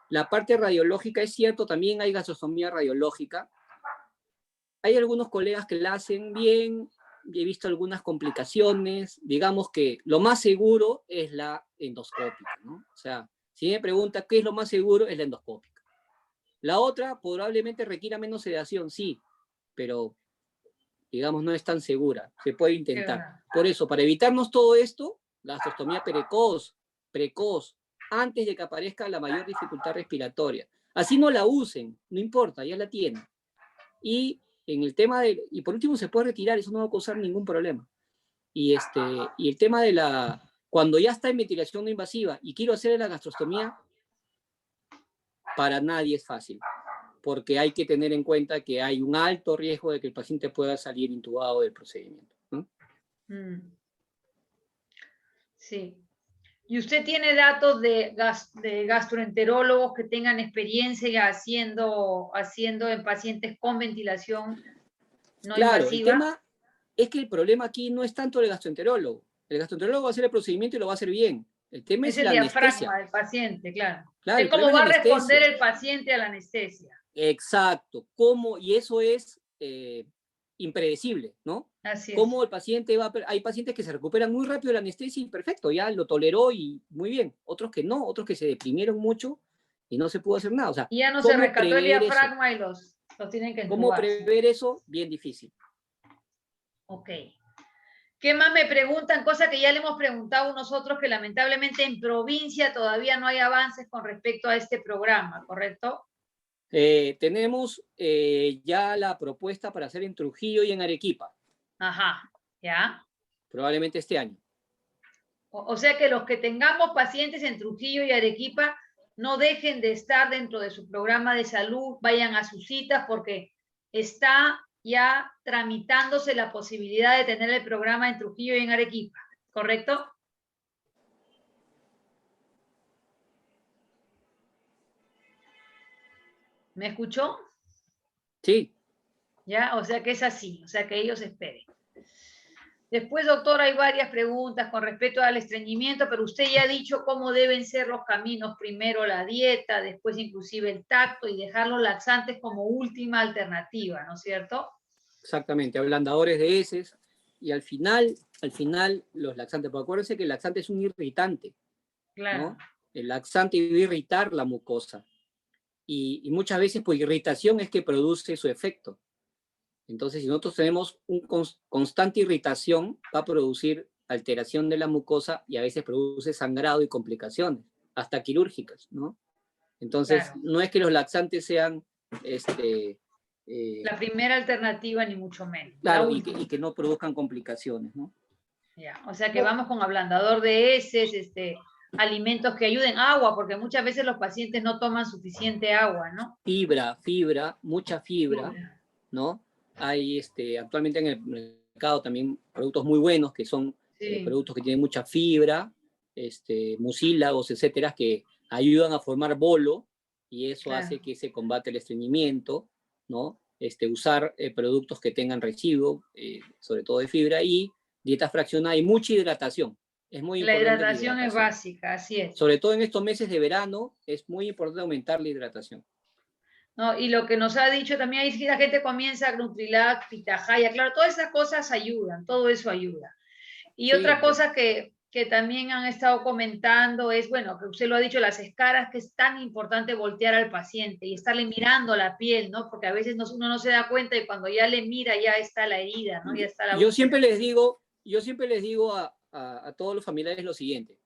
La parte radiológica, es cierto, también hay gastrostomía radiológica. Hay algunos colegas que la hacen bien, he visto algunas complicaciones. Digamos que lo más seguro es la endoscópica, ¿no? O sea, si me pregunta qué es lo más seguro, es la endoscópica. La otra probablemente requiera menos sedación, sí, pero digamos, no es tan segura. Se puede intentar. Claro. Por eso, para evitarnos todo esto, la gastrostomía precoz, antes de que aparezca la mayor dificultad respiratoria. Así no la usen, no importa, ya la tienen. Y en el tema y por último se puede retirar, eso no va a causar ningún problema. Y el tema de cuando ya está en ventilación no invasiva y quiero hacer la gastrostomía, para nadie es fácil, porque hay que tener en cuenta que hay un alto riesgo de que el paciente pueda salir intubado del procedimiento, ¿no? Sí. ¿Y usted tiene datos de gastroenterólogos que tengan experiencia haciendo en pacientes con ventilación no Claro, el invasiva? tema es que el problema aquí no es tanto el gastroenterólogo. El gastroenterólogo va a hacer el procedimiento y lo va a hacer bien. El tema Es es el la anestesia. diafragma del paciente, claro. Claro, Es el problema cómo es la va a responder anestesia. el paciente a la anestesia. Exacto. ¿Cómo? Y eso es impredecible, ¿no? Así es. Cómo el paciente hay pacientes que se recuperan muy rápido de la anestesia y perfecto, ya lo toleró y muy bien. Otros que no, otros que se deprimieron mucho y no se pudo hacer nada. O sea, Y ya no se ¿cómo rescató el prever eso? diafragma y los tienen que ¿Cómo entubar. ¿Sí? prever eso? Bien difícil. Ok. ¿Qué más me preguntan? Cosa que ya le hemos preguntado nosotros, que lamentablemente en provincia todavía no hay avances con respecto a este programa, ¿correcto? Tenemos ya la propuesta para hacer en Trujillo y en Arequipa. Ajá, ¿ya? Probablemente este año. O sea que los que tengamos pacientes en Trujillo y Arequipa no dejen de estar dentro de su programa de salud, vayan a sus citas porque está ya tramitándose la posibilidad de tener el programa en Trujillo y en Arequipa, ¿correcto? ¿Me escuchó? Sí. ¿Ya? O sea que es así, o sea que ellos esperen. Después, doctor, hay varias preguntas con respecto al estreñimiento, pero usted ya ha dicho cómo deben ser los caminos. Primero la dieta, después inclusive el tacto y dejar los laxantes como última alternativa, ¿no es cierto? Exactamente, ablandadores de heces y al final los laxantes, porque acuérdense que el laxante es un irritante, Claro. ¿no? El laxante va a irritar la mucosa y muchas veces por irritación es que produce su efecto. Entonces, si nosotros tenemos una constante irritación, va a producir alteración de la mucosa y a veces produce sangrado y complicaciones, hasta quirúrgicas, ¿no? Entonces, Claro. no es que los laxantes sean La primera alternativa, ni mucho menos. La claro, última. y que no produzcan complicaciones, ¿no? Ya. O sea que vamos con ablandador de heces, alimentos que ayuden, agua, porque muchas veces los pacientes no toman suficiente agua, ¿no? Fibra, mucha fibra, Fibra. ¿no? Hay actualmente en el mercado también productos muy buenos que son Sí, productos que tienen mucha fibra, mucílagos, etcétera, que ayudan a formar bolo y eso claro. hace que se combate el estreñimiento, ¿no? Usar productos que tengan residuo, sobre todo de fibra, y dieta fraccionada y mucha hidratación. Es muy La importante la hidratación es hidratación. básica, así es. Sobre todo en estos meses de verano, es muy importante aumentar la hidratación. ¿No? Y lo que nos ha dicho también, ahí la gente comienza Nutrilac, Pitahaya, claro, todas esas cosas ayudan, todo eso ayuda. Y Sí, otra cosa que también han estado comentando es, bueno, que usted lo ha dicho, las escaras, que es tan importante voltear al paciente y estarle mirando la piel, ¿no? Porque a veces uno no se da cuenta y cuando ya le mira ya está la herida, ¿no? Ya está la yo úlcera. siempre les digo a todos los familiares lo siguiente.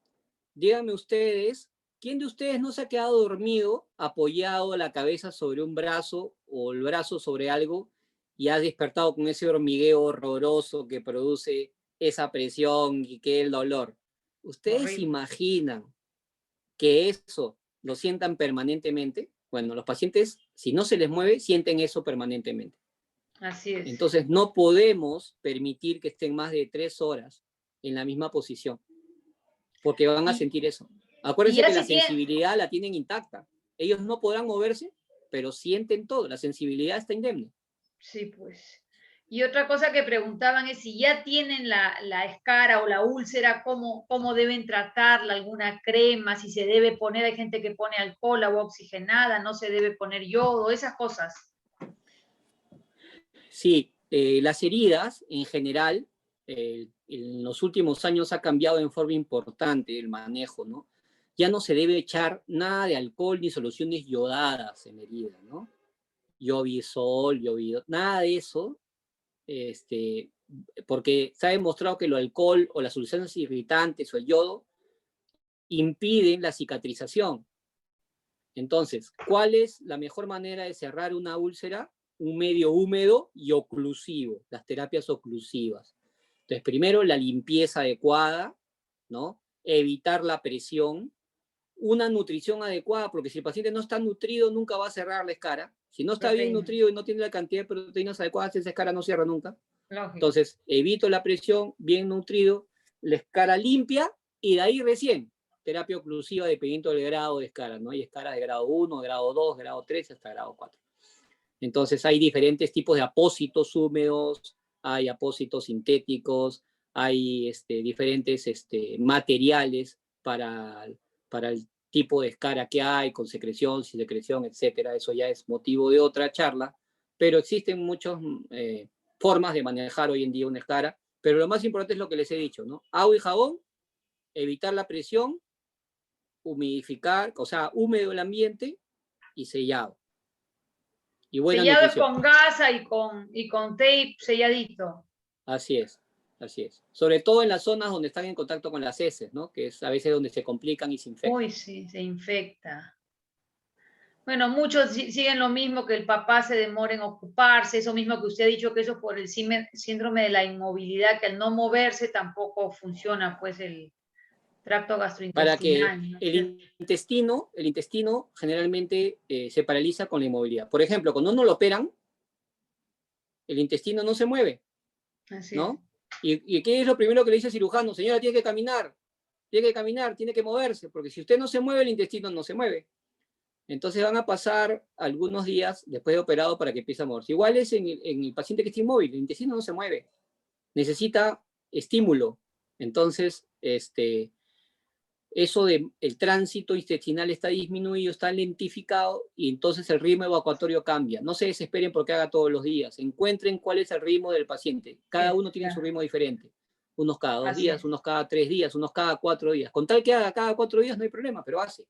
Díganme ustedes, ¿quién de ustedes no se ha quedado dormido apoyado la cabeza sobre un brazo o el brazo sobre algo y ha despertado con ese hormigueo horroroso que produce esa presión y que el dolor? ¿Ustedes Horrible. imaginan que eso lo sientan permanentemente? Bueno, los pacientes, si no se les mueve, sienten eso permanentemente. Así es. Entonces, no podemos permitir que estén más de 3 horas en la misma posición, porque van a sentir eso. Y Acuérdense ya que la si tiene, sensibilidad la tienen intacta. Ellos no podrán moverse, pero sienten todo. La sensibilidad está indemne. sí, pues. Y otra cosa que preguntaban es si ya tienen la escara o la úlcera, cómo deben tratarla, alguna crema, si se debe poner, hay gente que pone alcohol, agua oxigenada, no se debe poner yodo, esas cosas. Sí, las heridas en general, en los últimos años ha cambiado en forma importante el manejo, ¿no? Ya no se debe echar nada de alcohol ni soluciones yodadas en heridas, ¿no? Yovisol, nada de eso porque se ha demostrado que el alcohol o las soluciones irritantes o el yodo impiden la cicatrización. Entonces, ¿cuál es la mejor manera de cerrar una úlcera? Un medio húmedo y oclusivo, las terapias oclusivas. Entonces, primero la limpieza adecuada, ¿no? Evitar la presión, una nutrición adecuada, porque si el paciente no está nutrido, nunca va a cerrar la escara. Si no está bien nutrido y no tiene la cantidad de proteínas adecuadas, esa escara no cierra nunca. Lógico. Entonces, evito la presión, bien nutrido, la escara limpia, y de ahí recién, terapia oclusiva dependiendo del grado de escara, ¿no? Hay escaras de grado 1, grado 2, grado 3, hasta grado 4. Entonces, hay diferentes tipos de apósitos húmedos, hay apósitos sintéticos, hay diferentes materiales para el tipo de escara que hay, con secreción, sin secreción, etcétera. Eso ya es motivo de otra charla, pero existen muchas formas de manejar hoy en día una escara, pero lo más importante es lo que les he dicho, ¿no? Agua y jabón, evitar la presión, humidificar, o sea, húmedo el ambiente y sellado. Y buena sellado nutrición. Con gasa y con tape selladito. Así es, así es. Sobre todo en las zonas donde están en contacto con las heces, ¿no? Que es a veces donde se complican y se infectan. Uy, sí, se infecta. Bueno, muchos siguen lo mismo, que el papá se demora en ocuparse, eso mismo que usted ha dicho, que eso por el síndrome de la inmovilidad, que al no moverse tampoco funciona, pues, el tracto Para que gastrointestinal, ¿no? el intestino generalmente se paraliza con la inmovilidad. Por ejemplo, cuando uno lo operan, el intestino no se mueve, Así ¿no? ¿Y qué es lo primero que le dice el cirujano? Señora, tiene que caminar, tiene que moverse, porque si usted no se mueve, el intestino no se mueve. Entonces van a pasar algunos días después de operado para que empiece a moverse. Igual es en el paciente que está inmóvil, el intestino no se mueve, necesita estímulo. Entonces, eso del tránsito intestinal está disminuido, está lentificado, y entonces el ritmo evacuatorio cambia. No se desesperen porque haga todos los días. Encuentren cuál es el ritmo del paciente. Cada uno tiene su ritmo diferente. Unos cada 2 días, unos cada 3 días, unos cada 4 días. Con tal que haga cada 4 días no hay problema, pero hace,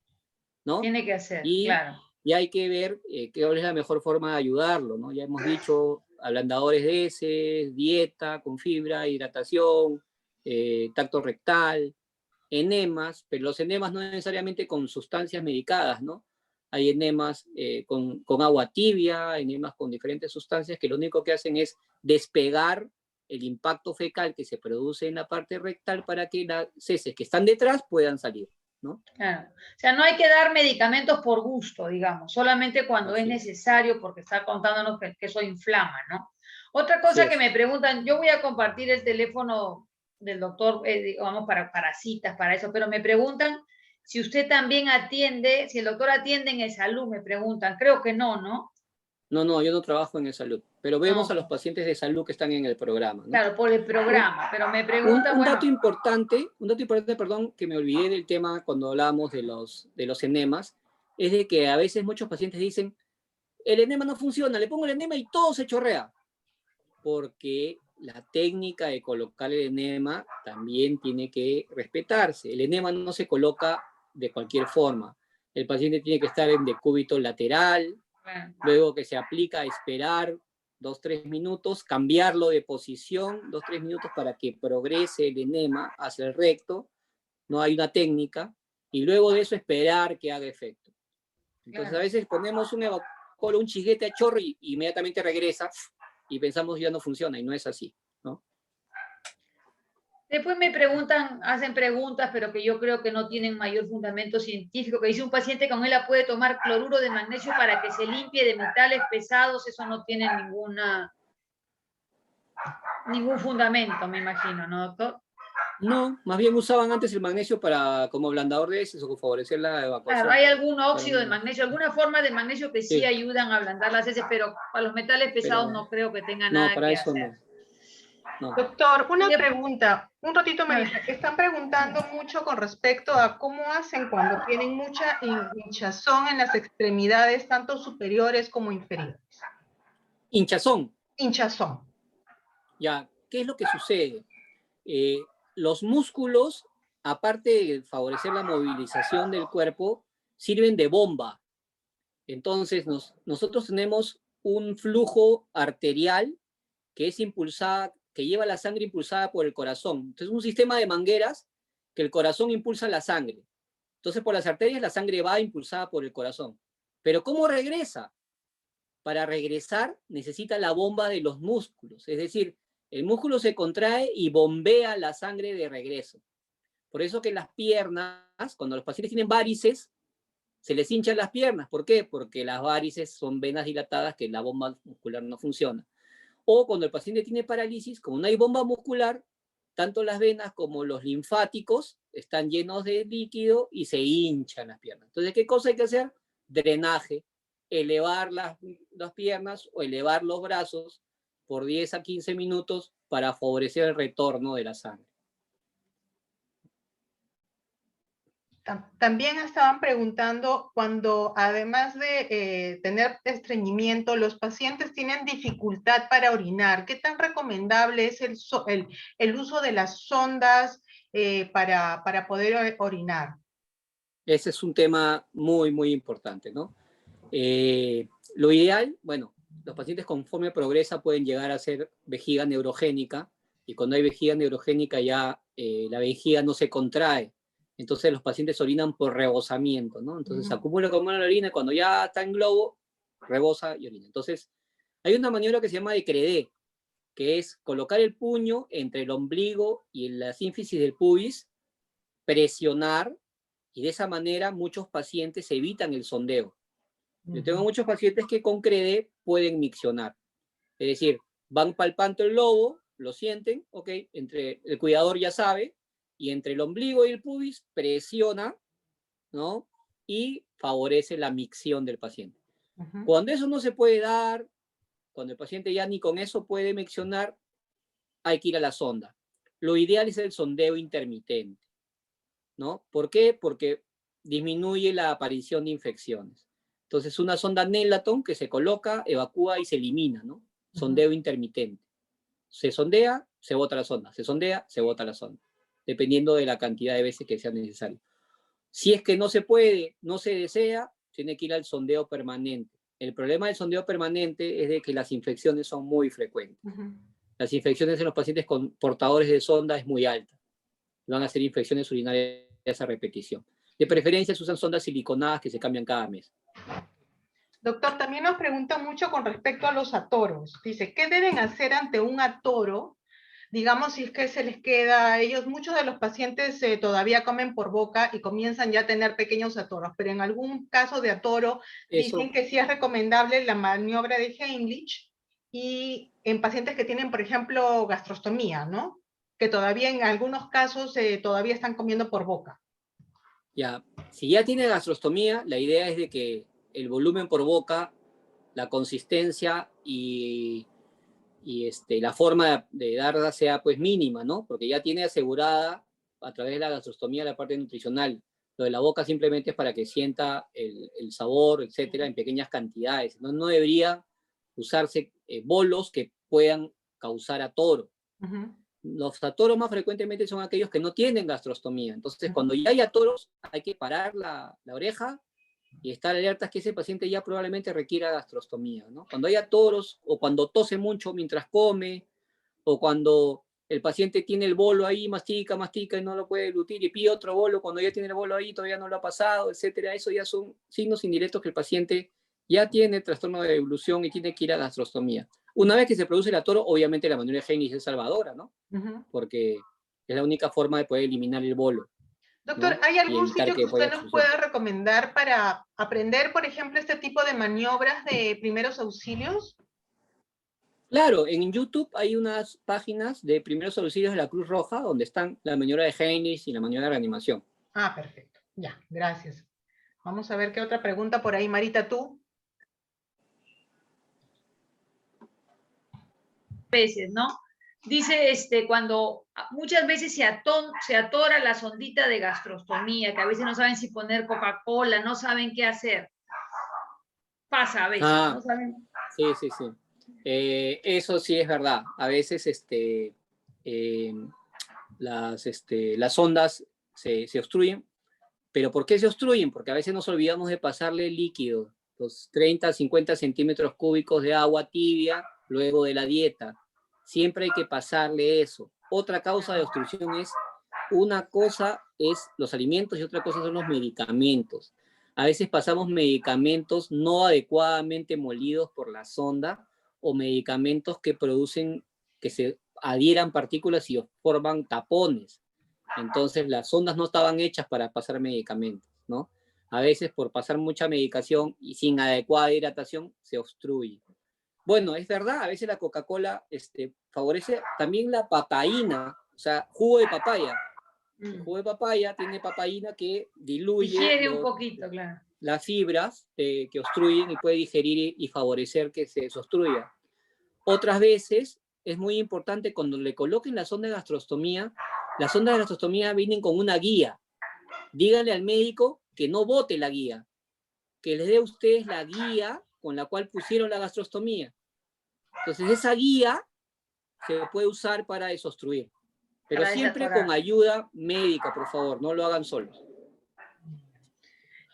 ¿no? Tiene que hacer, claro. Y hay que ver cuál es la mejor forma de ayudarlo, ¿no? Ya hemos dicho, ablandadores de heces, dieta con fibra, hidratación, tacto rectal, enemas, pero los enemas no necesariamente con sustancias medicadas, ¿no? Hay enemas con agua tibia, enemas con diferentes sustancias que lo único que hacen es despegar el impacto fecal que se produce en la parte rectal para que las heces que están detrás puedan salir, ¿no? Claro. O sea, no hay que dar medicamentos por gusto, digamos, solamente cuando es necesario, porque está contándonos que eso inflama, ¿no? Otra cosa que me preguntan, yo voy a compartir el teléfono del doctor, digamos, para citas, para eso, pero me preguntan si usted también atiende, si el doctor atiende en el salud, me preguntan. Creo que no, ¿no? No, yo no trabajo en el salud, pero vemos a los pacientes de salud que están en el programa, ¿no? Claro, por el programa, pero me preguntan, un dato importante, perdón, que me olvidé del tema cuando hablábamos de los enemas, es de que a veces muchos pacientes dicen, el enema no funciona, le pongo el enema y todo se chorrea, porque la técnica de colocar el enema también tiene que respetarse. El enema no se coloca de cualquier forma. El paciente tiene que estar en decúbito lateral, luego que se aplica, esperar 2-3 minutos, cambiarlo de posición 2-3 minutos para que progrese el enema hacia el recto. No hay una técnica, y luego de eso esperar que haga efecto. Entonces a veces ponemos un chisguete a chorro y inmediatamente regresa y pensamos ya no funciona, y no es así, ¿no? Después me preguntan, hacen preguntas, pero que yo creo que no tienen mayor fundamento científico, que dice un paciente con ELA puede tomar cloruro de magnesio para que se limpie de metales pesados. Eso no tiene ningún fundamento, me imagino, ¿no, doctor? No, más bien usaban antes el magnesio como ablandador de heces o favorecer la evacuación. Claro, hay algún óxido de magnesio, alguna forma de magnesio que sí ayudan a ablandar las heces, pero para los metales pesados no creo que tenga nada que hacer. No. Doctor, una pregunta. Un ratito me dice que están preguntando mucho con respecto a cómo hacen cuando tienen mucha hinchazón en las extremidades, tanto superiores como inferiores. ¿Hinchazón? Hinchazón. Ya, ¿qué es lo que sucede? Los músculos, aparte de favorecer la movilización del cuerpo, sirven de bomba. Entonces, nosotros tenemos un flujo arterial que es impulsada, que lleva la sangre impulsada por el corazón. Entonces, un sistema de mangueras que el corazón impulsa la sangre. Entonces, por las arterias la sangre va impulsada por el corazón. Pero ¿cómo regresa? Para regresar necesita la bomba de los músculos. Es decir, el músculo se contrae y bombea la sangre de regreso. Por eso que las piernas, cuando los pacientes tienen varices, se les hinchan las piernas. ¿Por qué? Porque las varices son venas dilatadas que la bomba muscular no funciona. O cuando el paciente tiene parálisis, como no hay bomba muscular, tanto las venas como los linfáticos están llenos de líquido y se hinchan las piernas. Entonces, ¿qué cosa hay que hacer? Drenaje, elevar las piernas o elevar los brazos por 10 a 15 minutos para favorecer el retorno de la sangre. También estaban preguntando cuando, además de tener estreñimiento, los pacientes tienen dificultad para orinar. ¿Qué tan recomendable es el uso de las sondas para poder orinar? Ese es un tema muy, muy importante, ¿no? Lo ideal, bueno, los pacientes conforme progresa pueden llegar a ser vejiga neurogénica, y cuando hay vejiga neurogénica ya la vejiga no se contrae. Entonces los pacientes orinan por rebosamiento, ¿no? Entonces acumula la orina y cuando ya está en globo, rebosa y orina. Entonces hay una maniobra que se llama de Credé, que es colocar el puño entre el ombligo y la sínfisis del pubis, presionar, y de esa manera muchos pacientes evitan el sondeo. Yo tengo muchos pacientes que con Credé pueden miccionar. Es decir, van palpando el lobo, lo sienten, ok, entre el cuidador ya sabe, y entre el ombligo y el pubis presiona, ¿no? Y favorece la micción del paciente. Cuando eso no se puede dar, cuando el paciente ya ni con eso puede miccionar, hay que ir a la sonda. Lo ideal es el sondeo intermitente, ¿no? ¿Por qué? Porque disminuye la aparición de infecciones. Entonces, una sonda Nelaton que se coloca, evacúa y se elimina, ¿no? Sondeo intermitente. Se sondea, se bota la sonda. Se sondea, se bota la sonda. Dependiendo de la cantidad de veces que sea necesario. Si es que no se puede, no se desea, tiene que ir al sondeo permanente. El problema del sondeo permanente es de que las infecciones son muy frecuentes. Las infecciones en los pacientes con portadores de sonda es muy alta. Van a ser infecciones urinarias a repetición. De preferencia se usan sondas siliconadas que se cambian cada mes. Doctor, también nos preguntan mucho con respecto a los atoros. Dice, ¿qué deben hacer ante un atoro? Digamos, si es que se les queda a ellos, muchos de los pacientes todavía comen por boca y comienzan ya a tener pequeños atoros, pero en algún caso de atoro dicen que sí es recomendable la maniobra de Heimlich, y en pacientes que tienen, por ejemplo, gastrostomía, ¿no? Que todavía en algunos casos todavía están comiendo por boca. Ya, si ya tiene gastrostomía, la idea es de que el volumen por boca, la consistencia y la forma de darla sea pues mínima, ¿no? Porque ya tiene asegurada a través de la gastrostomía la parte nutricional. Lo de la boca simplemente es para que sienta el sabor, etcétera, en pequeñas cantidades. No debería usarse bolos que puedan causar atoro. Los atoros más frecuentemente son aquellos que no tienen gastrostomía. Entonces, cuando ya hay atoros, hay que parar la oreja y estar alertas que ese paciente ya probablemente requiera gastrostomía, ¿no? Cuando hay atoros, o cuando tose mucho mientras come, o cuando el paciente tiene el bolo ahí, mastica y no lo puede deglutir, y pide otro bolo cuando ya tiene el bolo ahí, todavía no lo ha pasado, etcétera. Eso ya son signos indirectos que el paciente ya tiene trastorno de deglución y tiene que ir a gastrostomía. Una vez que se produce el atoro, obviamente la maniobra de Heimlich es salvadora, ¿no? Porque es la única forma de poder eliminar el bolo. Doctor, ¿no? ¿Hay algún sitio que usted nos pueda recomendar para aprender, por ejemplo, este tipo de maniobras de primeros auxilios? Claro, en YouTube hay unas páginas de primeros auxilios de la Cruz Roja donde están la maniobra de Heimlich y la maniobra de reanimación. Ah, perfecto. Ya, gracias. Vamos a ver qué otra pregunta por ahí. Marita, ¿tú? Veces, ¿no? Dice, cuando muchas veces se atora la sondita de gastrostomía, que a veces no saben si poner Coca-Cola, no saben qué hacer. Pasa a veces, ¿no saben? Sí. Eso sí es verdad. A veces las ondas se obstruyen. ¿Pero por qué se obstruyen? Porque a veces nos olvidamos de pasarle líquido, los 30 a 50 centímetros cúbicos de agua tibia luego de la dieta. siempre hay que pasarle eso. Otra causa de obstrucción es, una cosa es los alimentos y otra cosa son los medicamentos. A veces pasamos medicamentos no adecuadamente molidos por la sonda o medicamentos que producen que se adhieran partículas y forman tapones. Entonces las sondas no estaban hechas para pasar medicamentos, ¿no? A veces por pasar mucha medicación y sin adecuada hidratación se obstruye. Bueno, es verdad, a veces la Coca-Cola favorece también la papaína, o sea, jugo de papaya. El jugo de papaya tiene papaína que diluye digiere un poquito, claro, las fibras que obstruyen y puede digerir y favorecer que se desobstruya. Otras veces es muy importante cuando le coloquen la sonda de gastrostomía, las sondas de gastrostomía vienen con una guía. Díganle al médico que no bote la guía, que les dé a ustedes la guía con la cual pusieron la gastrostomía. Entonces esa guía se puede usar para desobstruir, pero siempre con ayuda médica, por favor, no lo hagan solos.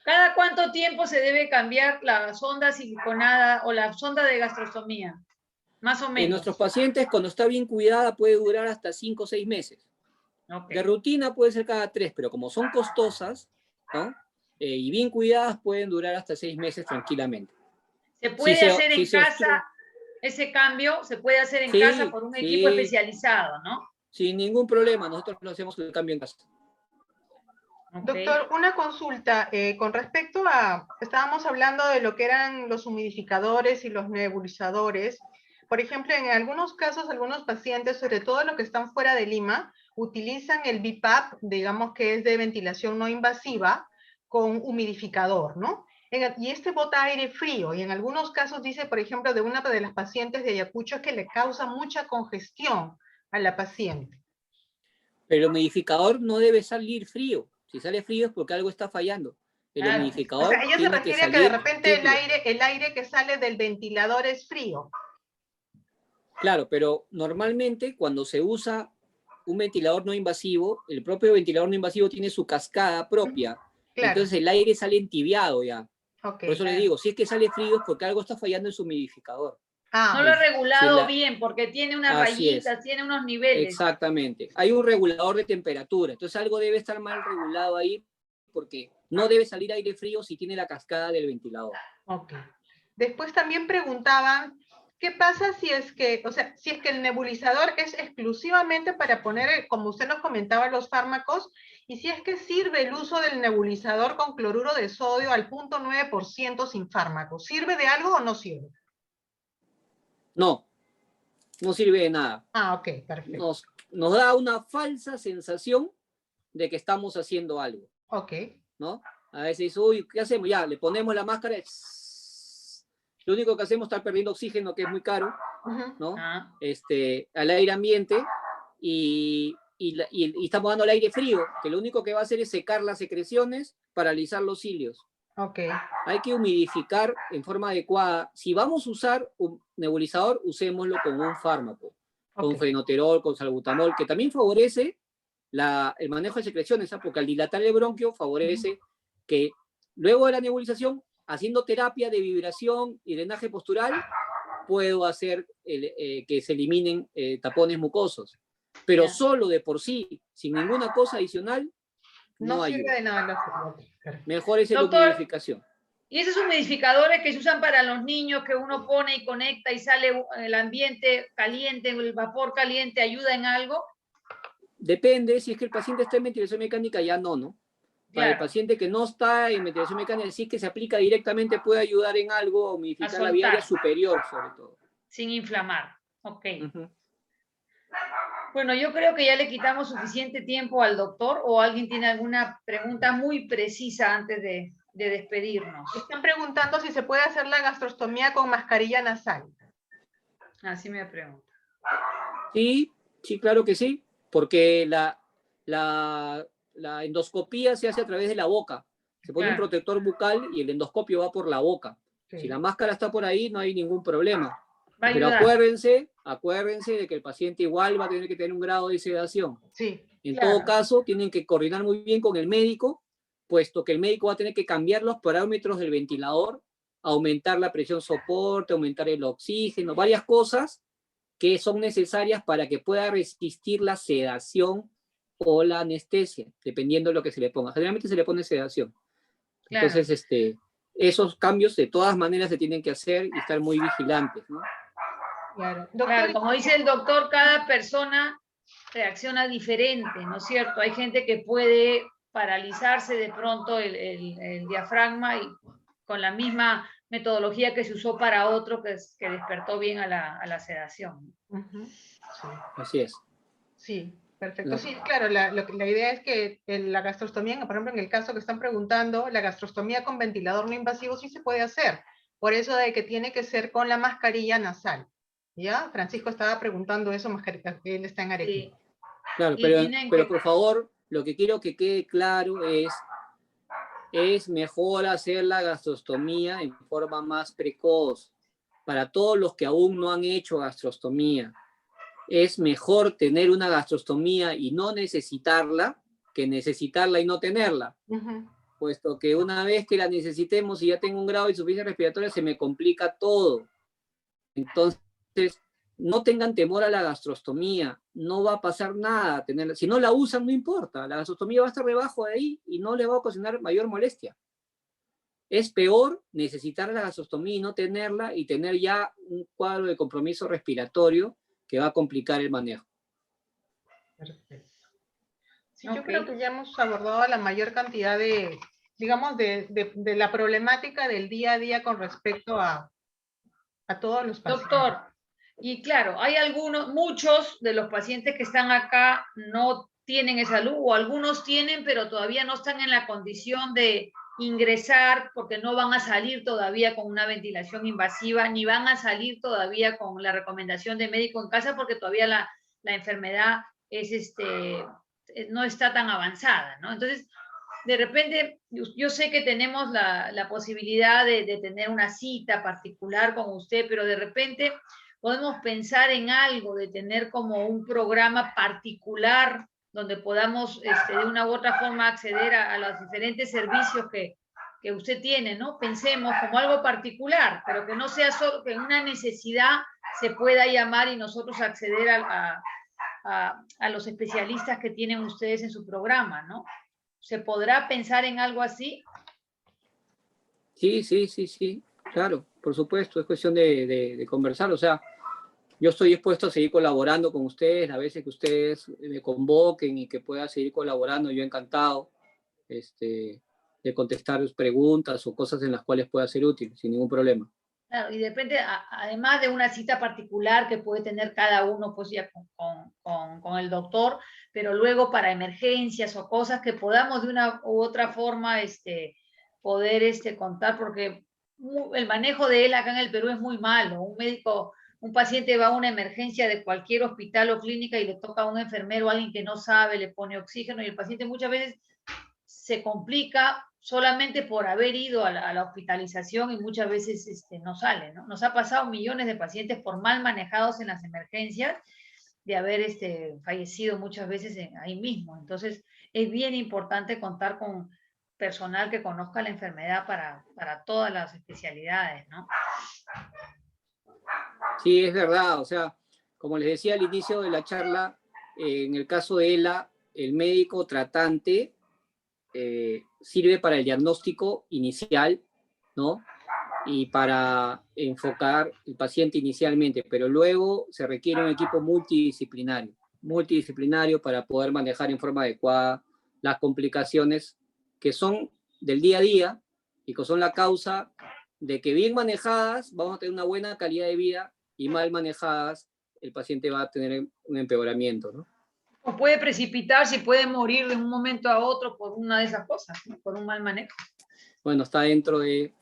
¿Cada cuánto tiempo se debe cambiar la sonda siliconada o la sonda de gastrostomía? Más o menos. En nuestros pacientes, cuando está bien cuidada, puede durar hasta 5 o 6 meses. Okay. De rutina puede ser cada 3, pero como son costosas, ¿no? Y bien cuidadas, pueden durar hasta 6 meses tranquilamente. ¿Se puede hacer en casa ese cambio? ¿Se puede hacer en casa por un equipo especializado, no? Sin ningún problema, nosotros lo hacemos el cambio en casa. Okay. Doctor, una consulta con respecto a, estábamos hablando de lo que eran los humidificadores y los nebulizadores. Por ejemplo, en algunos casos, algunos pacientes, sobre todo los que están fuera de Lima, utilizan el BiPAP, digamos que es de ventilación no invasiva, con humidificador, ¿no? Y este bota aire frío, y en algunos casos dice, por ejemplo, de una de las pacientes de Ayacucho que le causa mucha congestión a la paciente. Pero el humidificador no debe salir frío. Si sale frío es porque algo está fallando. El humidificador. O sea, ella se refiere a que de repente el aire que sale del ventilador es frío. Claro, pero normalmente cuando se usa un ventilador no invasivo, el propio ventilador no invasivo tiene su cascada propia. Claro. Entonces el aire sale entibiado ya. Okay, por eso le digo, si es que sale frío es porque algo está fallando en su humidificador. No lo he regulado bien porque tiene unas rayitas, tiene unos niveles. Exactamente. Hay un regulador de temperatura. Entonces algo debe estar mal regulado ahí porque no debe salir aire frío si tiene la cascada del ventilador. Ok. Después también preguntaban, ¿qué pasa si es que, o sea, si es que el nebulizador es exclusivamente para poner, como usted nos comentaba, los fármacos, y si es que sirve el uso del nebulizador con cloruro de sodio al 0.9% sin fármacos? ¿Sirve de algo o no sirve? No, no sirve de nada. Ah, ok, perfecto. Nos da una falsa sensación de que estamos haciendo algo. Ok. ¿No? A veces dice, uy, ¿qué hacemos? Ya, le ponemos la máscara. Lo único que hacemos es estar perdiendo oxígeno, que es muy caro, ¿no? Al aire ambiente y estamos dando el aire frío, que lo único que va a hacer es secar las secreciones, paralizar los cilios. Okay. Hay que humidificar en forma adecuada. Si vamos a usar un nebulizador, usémoslo con un fármaco, con fenoterol, con salbutamol, que también favorece el manejo de secreciones, ¿sabes? Porque al dilatar el bronquio favorece que luego de la nebulización, haciendo terapia de vibración y drenaje postural, puedo hacer que se eliminen tapones mucosos. Pero solo de por sí, sin ninguna cosa adicional, no sirve ayuda. De nada. Mejor es la humidificación. ¿Y esos humidificadores que se usan para los niños que uno pone y conecta y sale el ambiente caliente, el vapor caliente, ayuda en algo? Depende, si es que el paciente está en ventilación mecánica, ya no. Para el paciente que no está en ventilación mecánica, sí que se aplica directamente, puede ayudar en algo a humidificar la vía aérea superior, sobre todo. Sin inflamar, ok. Bueno, yo creo que ya le quitamos suficiente tiempo al doctor, o alguien tiene alguna pregunta muy precisa antes de despedirnos. Están preguntando si se puede hacer la gastrostomía con mascarilla nasal. Así me pregunta. Sí, claro que sí, porque la endoscopía se hace a través de la boca. Se pone un protector bucal y el endoscopio va por la boca. Sí. Si la máscara está por ahí, no hay ningún problema. Pero acuérdense de que el paciente igual va a tener que tener un grado de sedación. Sí, en todo caso, tienen que coordinar muy bien con el médico, puesto que el médico va a tener que cambiar los parámetros del ventilador, aumentar la presión soporte, aumentar el oxígeno, varias cosas que son necesarias para que pueda resistir la sedación o la anestesia, dependiendo de lo que se le ponga. Generalmente se le pone sedación. Claro. Entonces, esos cambios de todas maneras se tienen que hacer y estar muy vigilantes, ¿no? Claro. Claro, como dice el doctor, cada persona reacciona diferente, ¿no es cierto? Hay gente que puede paralizarse de pronto el diafragma y con la misma metodología que se usó para otro que despertó bien a la sedación. Sí. Así es. Sí, perfecto. No. Sí, claro, la idea es que la gastrostomía, por ejemplo, en el caso que están preguntando, la gastrostomía con ventilador no invasivo sí se puede hacer. Por eso de que tiene que ser con la mascarilla nasal. ¿Ya? Francisco estaba preguntando eso, que él está en Arequipa. Sí. Claro, pero por favor, lo que quiero que quede claro es mejor hacer la gastrostomía en forma más precoz. Para todos los que aún no han hecho gastrostomía, es mejor tener una gastrostomía y no necesitarla que necesitarla y no tenerla. Puesto que una vez que la necesitemos y ya tengo un grado de insuficiencia respiratoria, se me complica todo. Entonces, no tengan temor a la gastrostomía, no va a pasar nada. Si no la usan, no importa, la gastrostomía va a estar debajo de ahí y no le va a ocasionar mayor molestia. Es peor necesitar la gastrostomía y no tenerla y tener ya un cuadro de compromiso respiratorio que va a complicar el manejo. Perfecto. Sí, yo creo que ya hemos abordado la mayor cantidad de, digamos, de la problemática del día a día con respecto a todos los pacientes. Doctor, y claro, hay muchos de los pacientes que están acá no tienen esa salud, o algunos tienen, pero todavía no están en la condición de ingresar porque no van a salir todavía con una ventilación invasiva, ni van a salir todavía con la recomendación de médico en casa porque todavía la enfermedad no está tan avanzada, ¿no? Entonces, de repente, yo sé que tenemos la posibilidad de tener una cita particular con usted, pero de repente podemos pensar en algo, de tener como un programa particular donde podamos de una u otra forma acceder a los diferentes servicios que usted tiene, ¿no? Pensemos como algo particular, pero que no sea solo que una necesidad se pueda llamar y nosotros acceder a los especialistas que tienen ustedes en su programa, ¿no? ¿Se podrá pensar en algo así? Sí, claro, por supuesto, es cuestión de conversar, o sea, yo estoy dispuesto a seguir colaborando con ustedes, a veces que ustedes me convoquen y que pueda seguir colaborando, yo encantado de contestar sus preguntas o cosas en las cuales pueda ser útil, sin ningún problema. Claro, y depende, además de una cita particular que puede tener cada uno, pues ya con el doctor, pero luego para emergencias o cosas que podamos de una u otra forma poder contar, porque el manejo de él acá en el Perú es muy malo. Un paciente va a una emergencia de cualquier hospital o clínica y le toca a un enfermero o alguien que no sabe, le pone oxígeno y el paciente muchas veces se complica solamente por haber ido a la hospitalización y muchas veces no sale, ¿no? Nos ha pasado millones de pacientes por mal manejados en las emergencias de haber fallecido muchas veces ahí mismo. Entonces, es bien importante contar con personal que conozca la enfermedad para todas las especialidades, ¿no? Sí, es verdad, o sea, como les decía al inicio de la charla, en el caso de ELA, el médico tratante sirve para el diagnóstico inicial, ¿no? Y para enfocar el paciente inicialmente, pero luego se requiere un equipo multidisciplinario para poder manejar en forma adecuada las complicaciones que son del día a día y que son la causa de que bien manejadas vamos a tener una buena calidad de vida y mal manejadas el paciente va a tener un empeoramiento, ¿no? O puede precipitarse y puede morir de un momento a otro por una de esas cosas, ¿no? Por un mal manejo. Bueno, está dentro de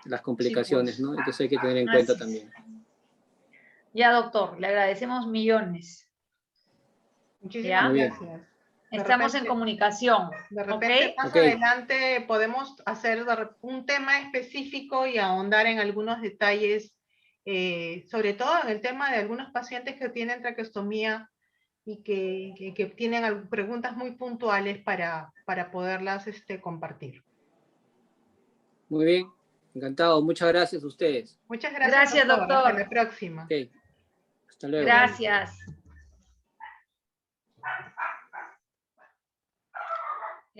las complicaciones, sí, pues, ¿no? Entonces hay que tener en cuenta también. Ya, doctor, le agradecemos millones. Muchísimas gracias. Estamos en comunicación. De repente, más adelante podemos hacer un tema específico y ahondar en algunos detalles, sobre todo en el tema de algunos pacientes que tienen traqueostomía y que tienen preguntas muy puntuales para poderlas compartir. Muy bien, encantado. Muchas gracias a ustedes. Muchas gracias, doctor. Hasta la próxima. Okay. Hasta luego. Gracias.